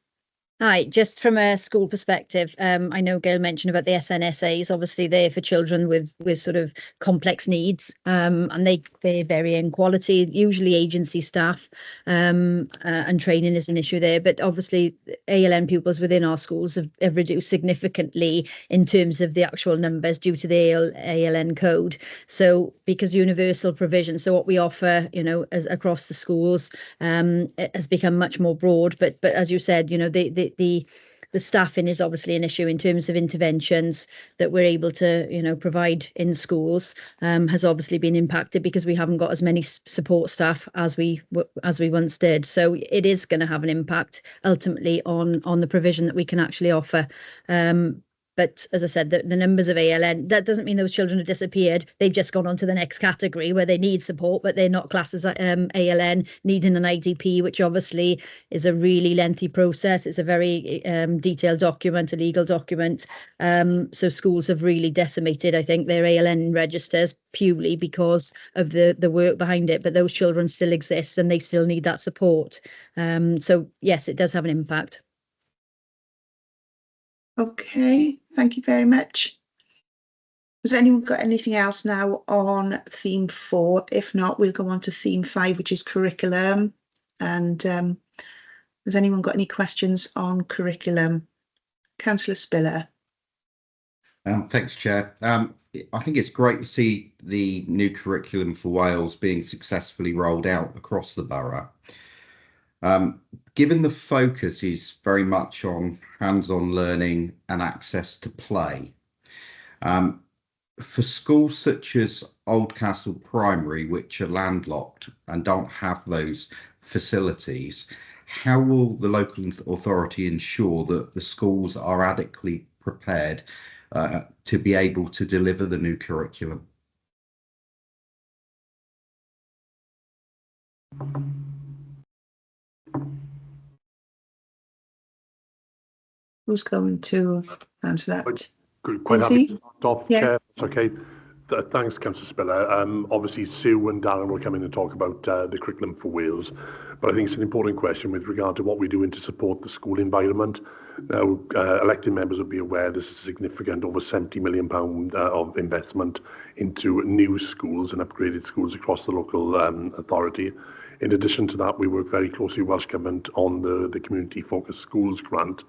Hi, just from a school perspective, I know Gail mentioned about the SNSAs. Obviously, they're for children with sort of complex needs, and they vary in quality. Usually, agency staff and training is an issue there. But obviously, ALN pupils within our schools have reduced significantly in terms of the actual numbers due to the ALN code. So, because universal provision, so what we offer, as across the schools, it has become much more broad. But as you said, the staffing is obviously an issue in terms of interventions that we're able to provide in schools, has obviously been impacted because we haven't got as many support staff as we once did. So it is going to have an impact ultimately on the provision that we can actually offer. But as I said, the numbers of ALN, that doesn't mean those children have disappeared. They've just gone on to the next category where they need support, but they're not classed as ALN needing an IDP, which obviously is a really lengthy process. It's a very detailed document, a legal document. So schools have really decimated, I think, their ALN registers purely because of the work behind it. But those children still exist and they still need that support. So yes, it does have an impact. Okay, thank you very much. Has anyone got anything else now on theme 4? If not, we'll go on to theme 5, which is curriculum. And has anyone got any questions on curriculum? Councillor Spiller. Thanks, Chair. I think it's great to see the new curriculum for Wales being successfully rolled out across the borough. Given the focus is very much on hands-on learning and access to play, for schools such as Oldcastle Primary, which are landlocked and don't have those facilities, how will the local authority ensure that the schools are adequately prepared to be able to deliver the new curriculum? Who's going to answer that? Quite happy to start off, Yeah. Chair. It's okay. Thanks, Councillor Spiller. Obviously, Sue and Darren will come in and talk about the curriculum for Wales, but I think it's an important question with regard to what we're doing to support the school environment. Now, elected members will be aware this is significant, over £70 million of investment into new schools and upgraded schools across the local authority. In addition to that, we work very closely with Welsh Government on the Community Focused Schools grant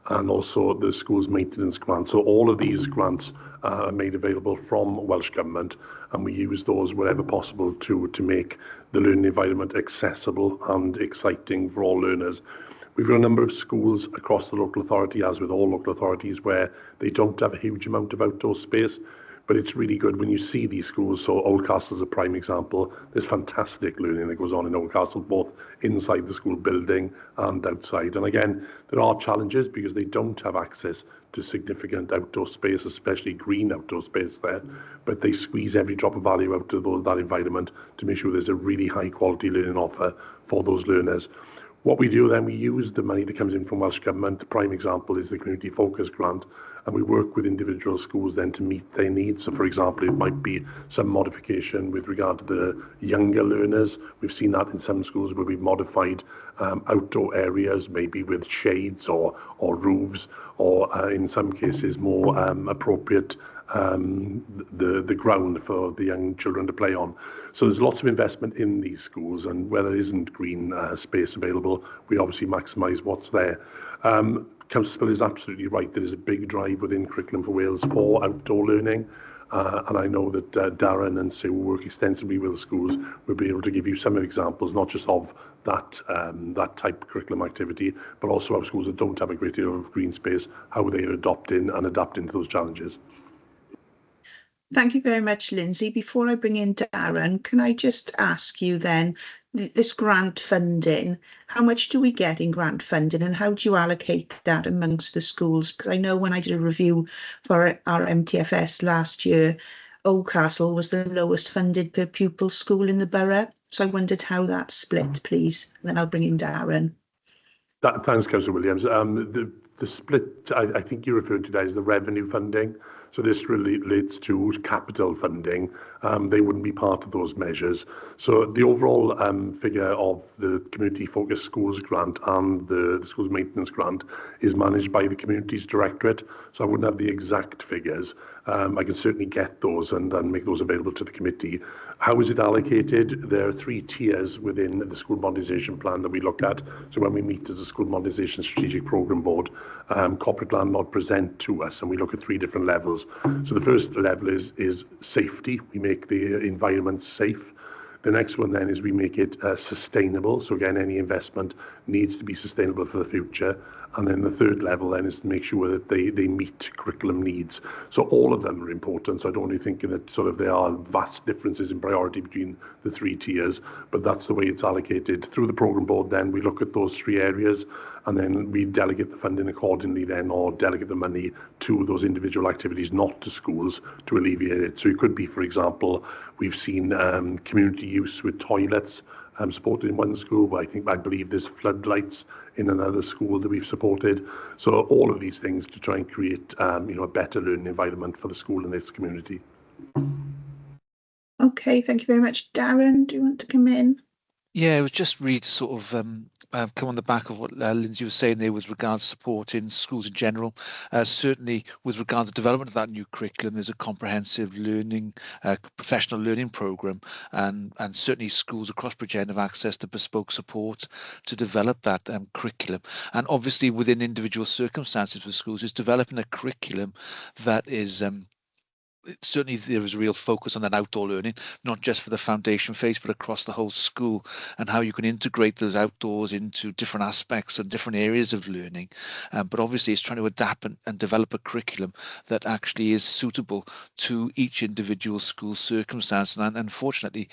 and also the schools maintenance grant. So all of these grants are made available from Welsh Government, and we use those wherever possible to make the learning environment accessible and exciting for all learners. We've got a number of schools across the local authority, as with all local authorities, where they don't have a huge amount of outdoor space. But it's really good when you see these schools. So Oldcastle is a prime example. There's fantastic learning that goes on in Oldcastle, both inside the school building and outside. And again, there are challenges because they don't have access to significant outdoor space, especially green outdoor space there. But they squeeze every drop of value out of that environment to make sure there's a really high quality learning offer for those learners. What we do then, we use the money that comes in from Welsh Government. The prime example is the Community Focus Grant, and we work with individual schools then to meet their needs. So, for example, it might be some modification with regard to the younger learners. We've seen that in some schools where we've modified outdoor areas, maybe with shades or roofs, or in some cases more appropriate the ground for the young children to play on. So there's lots of investment in these schools, and where there isn't green space available, we obviously maximise what's there. Councillor Spiller is absolutely right. There is a big drive within Curriculum for Wales for outdoor learning, and I know that Darren and Sue work extensively with the schools. We'll be able to give you some examples, not just of that type of curriculum activity, but also of schools that don't have a great deal of green space, how they are adopting to those challenges. Thank you very much, Lindsay. Before I bring in Darren, can I just ask you then, this grant funding, how much do we get in grant funding and how do you allocate that amongst the schools? Because I know when I did a review for our MTFS last year, Oldcastle was the lowest funded per pupil school in the borough. So I wondered how that's split, please. And then I'll bring in Darren. Thanks, Councillor Williams. The split, I think you referred to that as the revenue funding. So this relates to capital funding. They wouldn't be part of those measures. So the overall figure of the Community Focused Schools Grant and the Schools Maintenance Grant is managed by the Communities Directorate. So I wouldn't have the exact figures. I can certainly get those and make those available to the committee. How is it allocated? There are 3 tiers within the school modernisation plan that we look at. So when we meet as a school modernisation strategic programme board, corporate landlord present to us, and we look at 3 different levels. So the first level is safety. We make the environment safe. The next one then is we make it sustainable. So again, any investment needs to be sustainable for the future. And then the third level then is to make sure that they meet curriculum needs. So all of them are important. So I don't really think that sort of there are vast differences in priority between the 3 tiers, but that's the way it's allocated. Through the programme board then we look at those 3 areas, and then we delegate the funding accordingly then, or delegate the money to those individual activities, not to schools, to alleviate it. So it could be, for example, we've seen community use with toilets supported in one school, but I believe there's floodlights in another school that we've supported. So all of these things to try and create a better learning environment for the school and its community. Okay, thank you very much. Darren, do you want to come in? Yeah, it was just really to sort of come on the back of what Lindsay was saying there with regards to support in schools in general. Certainly with regards to development of that new curriculum, there's a comprehensive learning, professional learning programme, and certainly schools across Bridgend have access to bespoke support to develop that curriculum. And obviously within individual circumstances for schools, is developing a curriculum that is certainly there is a real focus on that outdoor learning, not just for the foundation phase, but across the whole school, and how you can integrate those outdoors into different aspects and different areas of learning. But obviously it's trying to adapt and develop a curriculum that actually is suitable to each individual school circumstance. And unfortunately,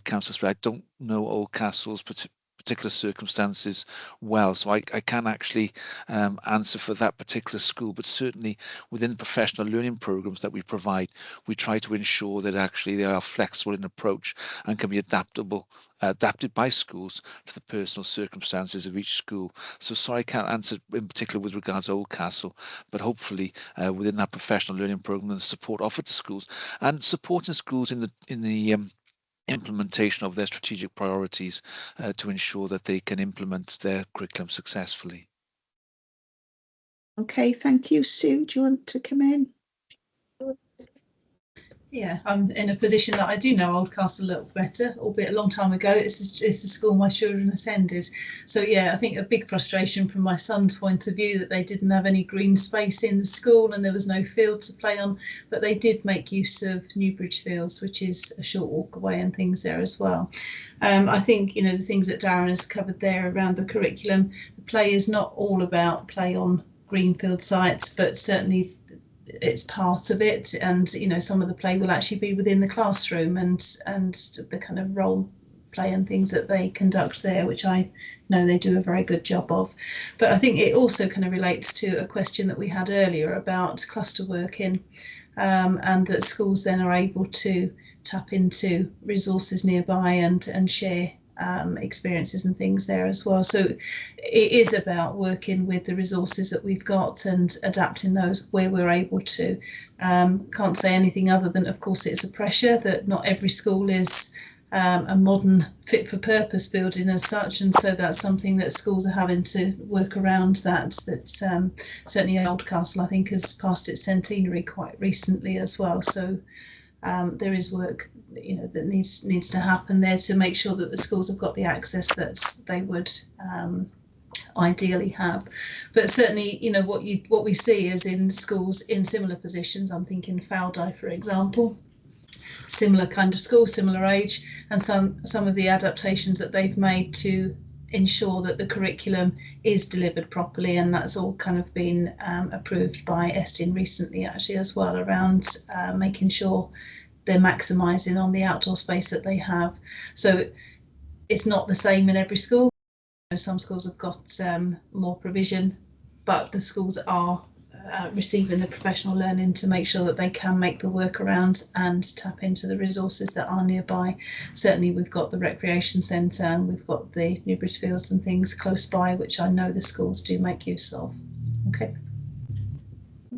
Councillor Spray, I don't know Oldcastle's particular circumstances well, so I can't actually answer for that particular school, but certainly within the professional learning programs that we provide, we try to ensure that actually they are flexible in approach and can be adapted by schools to the personal circumstances of each school. So sorry I can't answer in particular with regards to Oldcastle, but hopefully within that professional learning program and the support offered to schools and supporting schools in the implementation of their strategic priorities to ensure that they can implement their curriculum successfully. Okay, thank you. Sue, do you want to come in? Yeah, I'm in a position that I do know Oldcastle a little better, albeit a long time ago. It's the school my children attended. So yeah, I think a big frustration from my son's point of view that they didn't have any green space in the school and there was no field to play on, but they did make use of Newbridge Fields, which is a short walk away, and things there as well. I think, the things that Darren has covered there around the curriculum, the play is not all about play on greenfield sites, but certainly it's part of it, and some of the play will actually be within the classroom and the kind of role play and things that they conduct there, which I know they do a very good job of. But I think it also kind of relates to a question that we had earlier about cluster working, and that schools then are able to tap into resources nearby and share experiences and things there as well. So it is about working with the resources that we've got and adapting those where we're able to. Can't say anything other than, of course, it's a pressure that not every school is a modern fit for purpose building as such, and so that's something that schools are having to work around. That certainly Oldcastle I think has passed its centenary quite recently as well, so there is work that needs to happen there to make sure that the schools have got the access that they would ideally have. But certainly what we see is in schools in similar positions, I'm thinking Fowdie for example, similar kind of school, similar age, and some of the adaptations that they've made to ensure that the curriculum is delivered properly, and that's all kind of been approved by Estin recently actually as well, around making sure they're maximising on the outdoor space that they have. So it's not the same in every school. Some schools have got more provision, but the schools are receiving the professional learning to make sure that they can make the workarounds and tap into the resources that are nearby. Certainly we've got the recreation centre and we've got the Newbridge Fields and things close by, which I know the schools do make use of. Okay.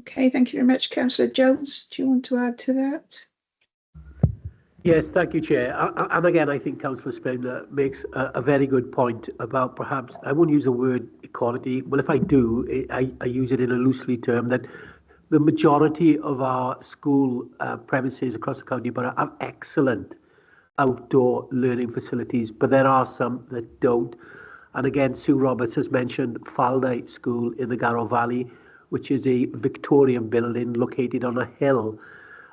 Okay, thank you very much. Councillor Jones, do you want to add to that? Yes, thank you, Chair. And again, I think Councillor Spindler makes a very good point about perhaps, I won't use the word equality, well, if I do, I use it in a loosely term, that the majority of our school premises across the county borough have excellent outdoor learning facilities, but there are some that don't. And again, Sue Roberts has mentioned Falday School in the Garrow Valley, which is a Victorian building located on a hill.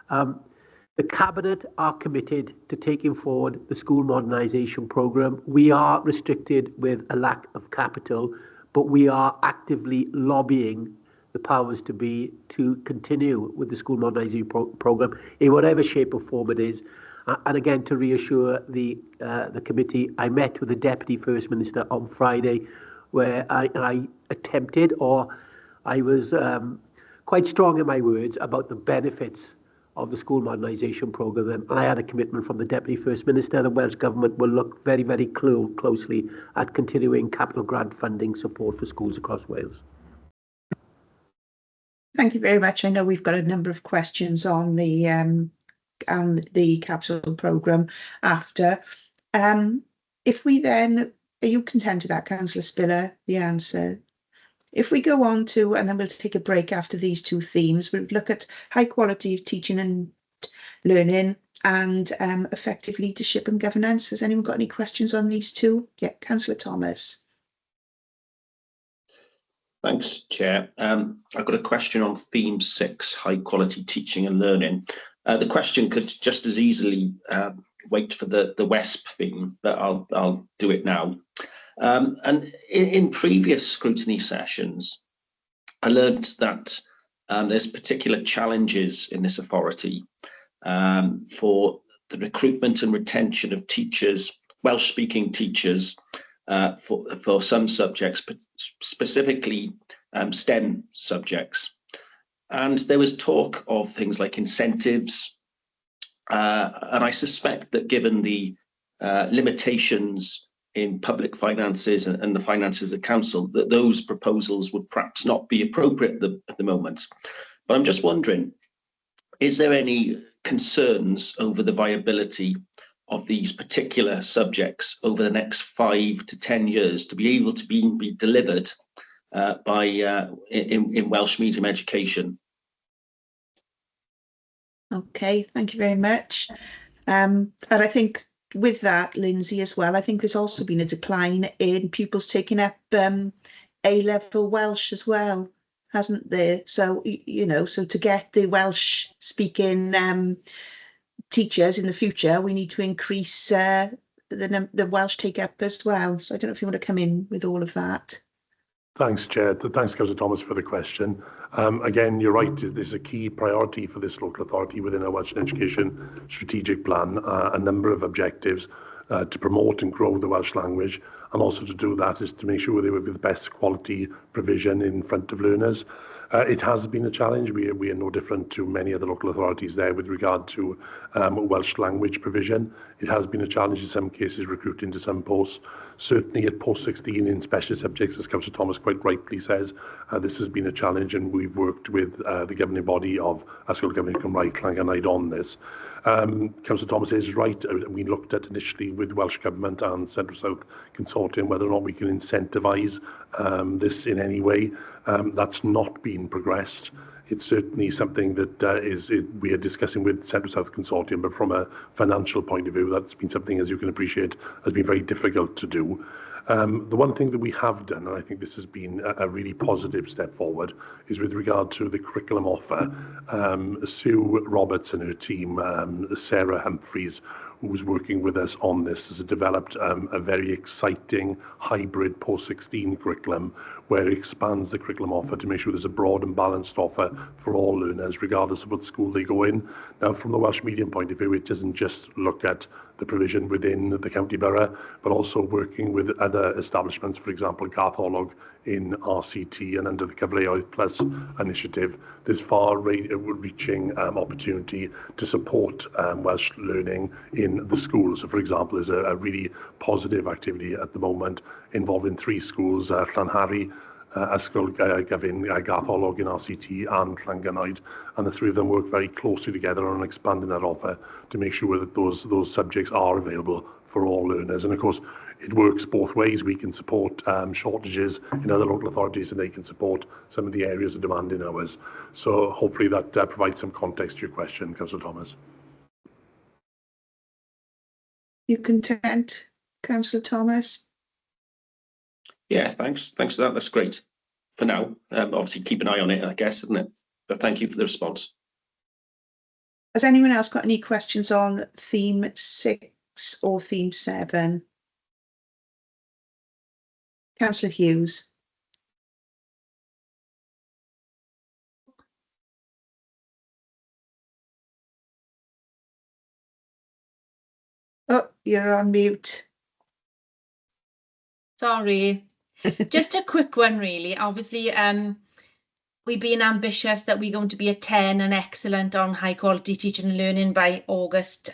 The Cabinet are committed to taking forward the school modernisation programme. We are restricted with a lack of capital, but we are actively lobbying the powers to be to continue with the school modernisation programme in whatever shape or form it is. And again, to reassure the committee, I met with the Deputy First Minister on Friday, where I attempted, or I was quite strong in my words about the benefits of the school modernisation programme, and I had a commitment from the Deputy First Minister. The Welsh Government will look very, very closely at continuing capital grant funding support for schools across Wales. Thank you very much. I know we've got a number of questions on the capital programme after. If we then, are you content with that, Councillor Spiller, the answer? If we go on to, and then we'll take a break after these two themes, we'll look at high quality of teaching and learning and effective leadership and governance. Has anyone got any questions on these two? Yeah, Councillor Thomas. Thanks, Chair. I've got a question on theme 6, high quality teaching and learning. The question could just as easily wait for the WESP theme, but I'll do it now. And in previous scrutiny sessions, I learned that there's particular challenges in this authority for the recruitment and retention of teachers, Welsh-speaking teachers, for some subjects, but specifically STEM subjects. And there was talk of things like incentives, and I suspect that given the limitations in public finances and the finances of the council, that those proposals would perhaps not be appropriate at the moment. But I'm just wondering, is there any concerns over the viability of these particular subjects over the next 5 to 10 years to be able to be delivered in Welsh medium education? Okay, thank you very much. And I think with that, Lindsay, as well, I think there's also been a decline in pupils taking up A-level Welsh as well, hasn't there? So, you know, so to get the Welsh speaking teachers in the future, we need to increase the Welsh take up as well. So I don't know if you want to come in with all of that. Thanks, Chair. Thanks, Councillor Thomas, for the question. Again, you're right, this is a key priority for this local authority within our Welsh Education Strategic Plan, a number of objectives to promote and grow the Welsh language, and also to do that is to make sure they will be the best quality provision in front of learners. It has been a challenge. We are no different to many other local authorities there with regard to Welsh language provision. It has been a challenge in some cases recruiting to some posts. Certainly at post 16 in specialist subjects, as Councillor Thomas quite rightly says, this has been a challenge, and we've worked with the governing body of Ysgol Gyfun Cymraeg Llangyniad on this. Councillor Thomas is right. We looked at initially with Welsh Government and Central South Consortium whether or not we can incentivise this in any way. That's not been progressed. It's certainly something that we are discussing with Central South Consortium, but from a financial point of view, that's been something, as you can appreciate, has been very difficult to do. The one thing that we have done, and I think this has been a really positive step forward, is with regard to the curriculum offer. Sue Roberts and her team, Sarah Humphreys, who was working with us on this, has developed a very exciting hybrid post-16 curriculum where it expands the curriculum offer to make sure there's a broad and balanced offer for all learners, regardless of what school they go in. Now, from the Welsh medium point of view, it doesn't just look at the provision within the county borough, but also working with other establishments, for example, Gartholog in RCT and under the Cyfleoedd Plus initiative. There's far-reaching opportunity to support Welsh learning in the schools. So, for example, there's a really positive activity at the moment involving 3 schools, Llanhari, Ysgol Gyfun, Gatholog in RCT and Llangynoed, and the three of them work very closely together on expanding that offer to make sure that those subjects are available for all learners. And of course, it works both ways. We can support shortages in other local authorities, and they can support some of the areas of demand in ours. So hopefully that provides some context to your question, Councillor Thomas. You content, Councillor Thomas? Yeah, thanks for that. That's great for now. Obviously keep an eye on it, I guess, isn't it? But thank you for the response. Has anyone else got any questions on theme 6 or theme 7? Councillor Hughes. Oh, you're on mute. Sorry. Just a quick one, really. Obviously, we've been ambitious that we're going to be a 10 and excellent on high quality teaching and learning by August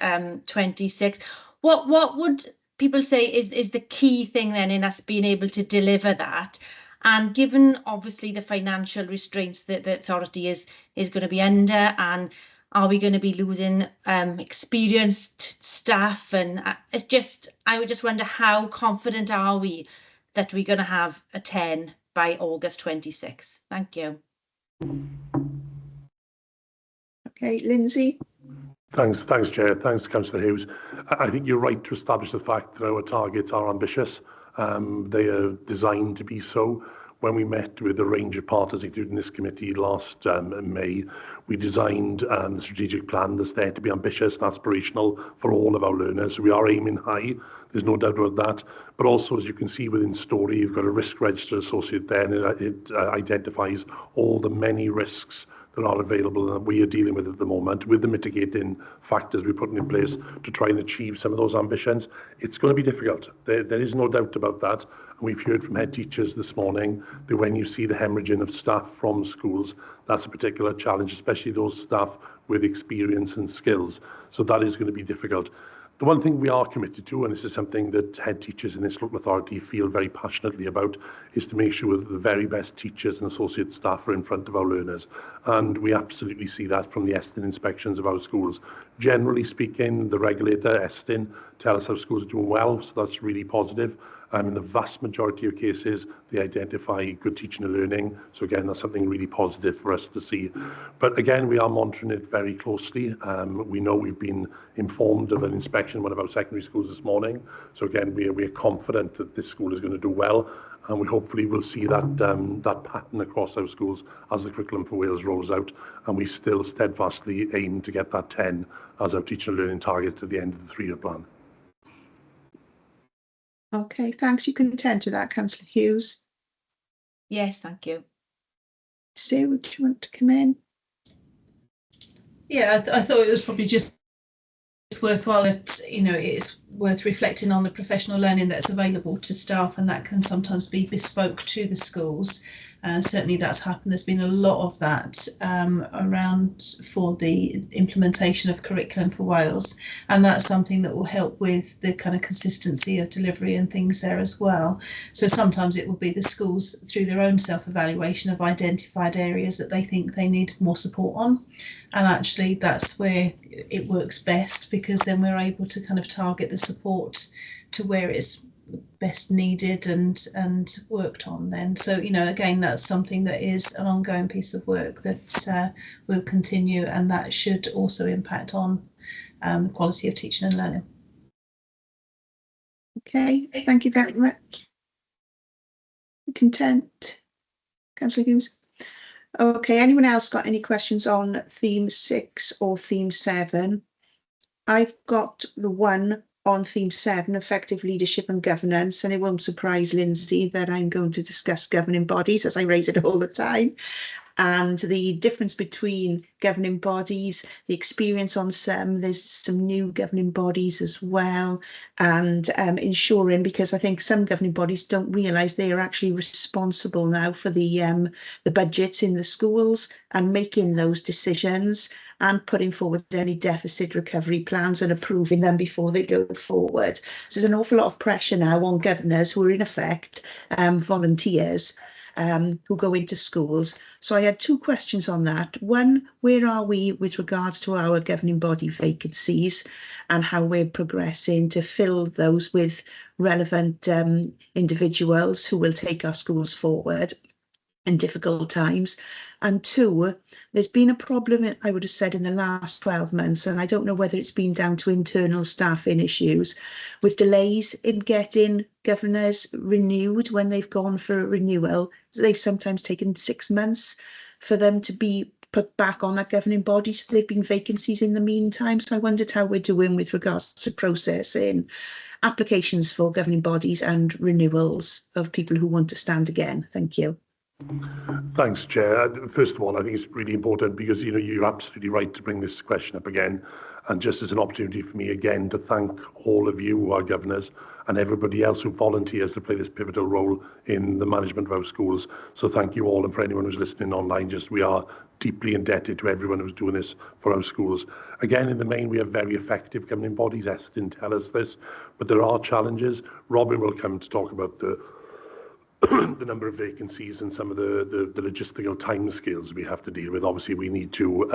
26. What would people say is the key thing then in us being able to deliver that? And given obviously the financial restraints that the authority is going to be under, and are we going to be losing experienced staff? And I would just wonder, how confident are we that we're going to have a 10 by August 26? Thank you. Okay, Lindsay. Thanks, Chair. Thanks, Councillor Hughes. I think you're right to establish the fact that our targets are ambitious. They are designed to be so. When we met with a range of partners, including this committee last May, we designed the strategic plan that's there to be ambitious and aspirational for all of our learners. So we are aiming high. There's no doubt about that. But also, as you can see within Story, you've got a risk register associated there, and it identifies all the many risks that are available and that we are dealing with at the moment, with the mitigating factors we're putting in place to try and achieve some of those ambitions. It's going to be difficult. There is no doubt about that. And we've heard from head teachers this morning that when you see the hemorrhaging of staff from schools, that's a particular challenge, especially those staff with experience and skills. So that is going to be difficult. The one thing we are committed to, and this is something that head teachers in this local authority feel very passionately about, is to make sure that the very best teachers and associate staff are in front of our learners. And we absolutely see that from the Estin inspections of our schools. Generally speaking, the regulator, Estin, tell us how schools are doing well, so that's really positive. In the vast majority of cases, they identify good teaching and learning. So again, that's something really positive for us to see. But again, we are monitoring it very closely. We know we've been informed of an inspection in one of our secondary schools this morning. So again, we are confident that this school is going to do well. And we hopefully will see that that pattern across our schools as the curriculum for Wales rolls out. And we still steadfastly aim to get that 10 as our teaching and learning target at the end of the 3-year plan. Okay, thanks. You content with that, Councillor Hughes? Yes, thank you. Sue, would you want to come in? Yeah, I thought it was probably just worthwhile. It's worth reflecting on the professional learning that's available to staff, and that can sometimes be bespoke to the schools. Certainly that's happened. There's been a lot of that around for the implementation of curriculum for Wales, and that's something that will help with the kind of consistency of delivery and things there as well. So sometimes it will be the schools, through their own self-evaluation, have identified areas that they think they need more support on, and actually that's where it works best, because then we're able to kind of target the support to where it's best needed and worked on then. So, again, that's something that is an ongoing piece of work that will continue, and that should also impact on the quality of teaching and learning. Okay, thank you very much. Content, Councillor Hughes? Okay, anyone else got any questions on theme 6 or theme 7? I've got the one on theme 7, effective leadership and governance, and it won't surprise Lindsay that I'm going to discuss governing bodies, as I raise it all the time, and the difference between governing bodies, the experience on some, there's some new governing bodies as well, and ensuring, because I think some governing bodies don't realise they are actually responsible now for the budgets in the schools and making those decisions and putting forward any deficit recovery plans and approving them before they go forward. So there's an awful lot of pressure now on governors who are in effect volunteers. who go into schools. So I had 2 questions on that. One, where are we with regards to our governing body vacancies and how we're progressing to fill those with relevant individuals who will take our schools forward in difficult times? And 2, there's been a problem, I would have said, in the last 12 months, and I don't know whether it's been down to internal staffing issues, with delays in getting governors renewed when they've gone for a renewal. They've sometimes taken 6 months for them to be put back on that governing body, so there've been vacancies in the meantime. So I wondered how we're doing with regards to processing applications for governing bodies and renewals of people who want to stand again. Thank you. Thanks, Chair. First of all, I think it's really important because, you know, you're absolutely right to bring this question up again. And just as an opportunity for me again to thank all of you who are governors and everybody else who volunteers to play this pivotal role in the management of our schools. So thank you all, and for anyone who's listening online, we are deeply indebted to everyone who's doing this for our schools. Again, in the main, we have very effective governing bodies. Esther didn't tell us this, but there are challenges. Robin will come to talk about the the number of vacancies and some of the logistical timescales we have to deal with. Obviously, we need to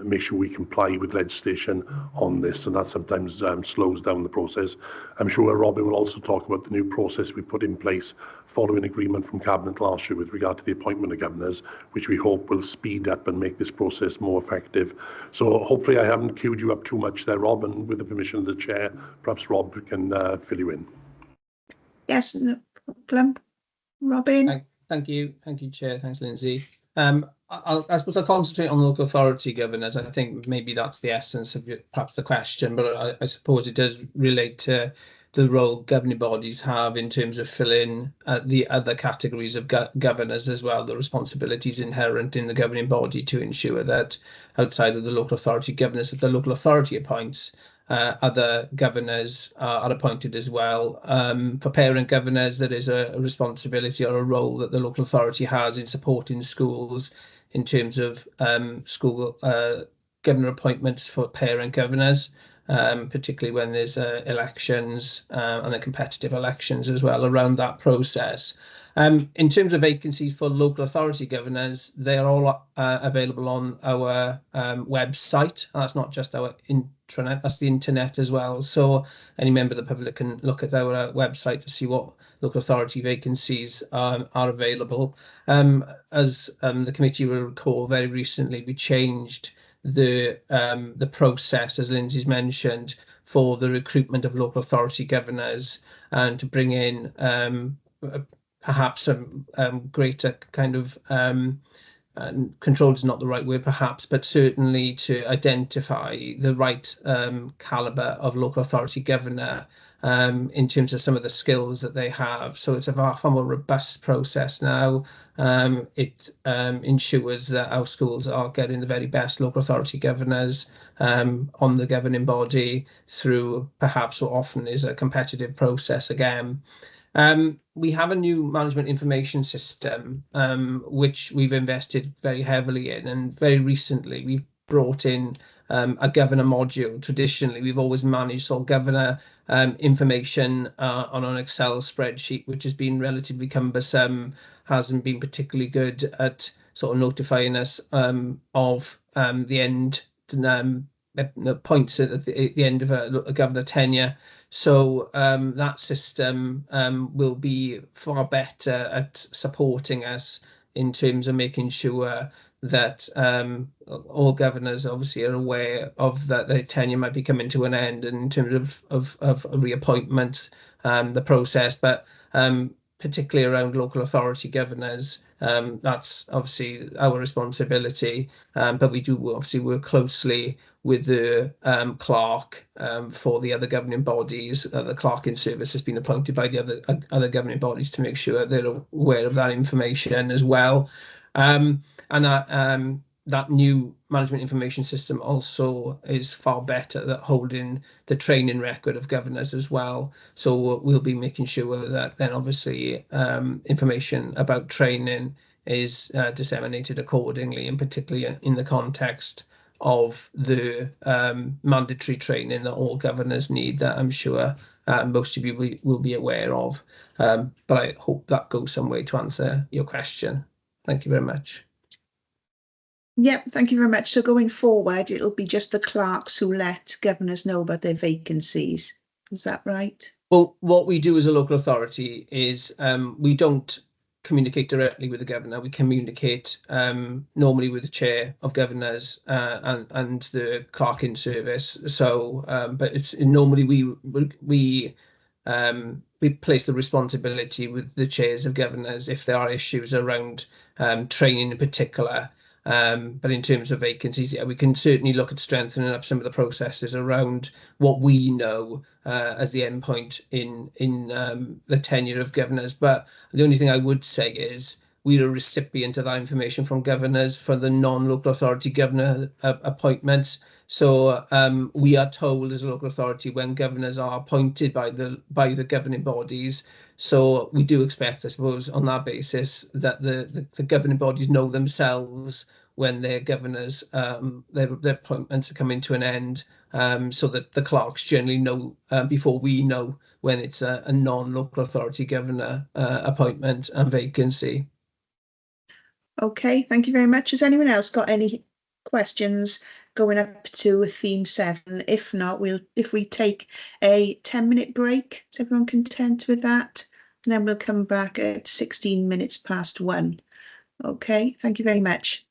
make sure we comply with legislation on this, and that sometimes slows down the process. I'm sure Robin will also talk about the new process we put in place following agreement from Cabinet last year with regard to the appointment of governors, which we hope will speed up and make this process more effective. So hopefully I haven't queued you up too much there, Rob, and with the permission of the Chair, perhaps Rob can fill you in. Yes, no problem. Robin. Thank you, Chair. Thanks, Lindsay. I suppose I'll concentrate on local authority governors. I think maybe that's the essence of perhaps the question, but I suppose it does relate to the role governing bodies have in terms of filling the other categories of governors as well, the responsibilities inherent in the governing body to ensure that outside of the local authority governors that the local authority appoints, other governors are appointed as well. For parent governors, there is a responsibility or a role that the local authority has in supporting schools in terms of school governor appointments for parent governors, particularly when there's elections and the competitive elections as well around that process. In terms of vacancies for local authority governors, they are all available on our website. That's not just our intranet, that's the internet as well. So any member of the public can look at our website to see what local authority vacancies are available. As the committee will recall, very recently we changed the process, as Lindsay's mentioned, for the recruitment of local authority governors, and to bring in perhaps some greater kind of control is not the right word perhaps, but certainly to identify the right calibre of local authority governor in terms of some of the skills that they have. So it's a far more robust process now. It ensures that our schools are getting the very best local authority governors on the governing body through perhaps what often is a competitive process again. We have a new management information system, which we've invested very heavily in, and very recently we've brought in a governor module. Traditionally, we've always managed all governor information on an Excel spreadsheet, which has been relatively cumbersome, hasn't been particularly good at sort of notifying us of the end the points at the end of a governor tenure. So that system will be far better at supporting us in terms of making sure that all governors obviously are aware of that their tenure might be coming to an end, and in terms of reappointment, the process, but particularly around local authority governors, that's obviously our responsibility, but we do obviously work closely with the clerk for the other governing bodies. The clerk in service has been appointed by the other governing bodies to make sure they're aware of that information as well. And that new management information system also is far better at holding the training record of governors as well. So we'll be making sure that then obviously information about training is disseminated accordingly, and particularly in the context of the mandatory training that all governors need, that I'm sure most of you will be aware of. But I hope that goes some way to answer your question. Thank you very much. Yep, thank you very much. So going forward, it'll be just the clerks who let governors know about their vacancies. Is that right? Well, what we do as a local authority is we don't communicate directly with the governor. We communicate normally with the chair of governors and the clerk in service. So, but it's normally we place the responsibility with the chairs of governors if there are issues around training in particular. But in terms of vacancies, yeah, we can certainly look at strengthening up some of the processes around what we know as the endpoint in the tenure of governors. But the only thing I would say is we're a recipient of that information from governors for the non-local authority governor appointments. So we are told as a local authority when governors are appointed by the governing bodies. So we do expect, I suppose, on that basis, that the governing bodies know themselves when their governors, their appointments are coming to an end, so that the clerks generally know before we know when it's a non-local authority governor appointment and vacancy. Okay, thank you very much. Has anyone else got any questions going up to theme 7? If not, if we take a 10-minute break, is everyone content with that? And then we'll come back at 16 minutes past 1. Okay, thank you very much.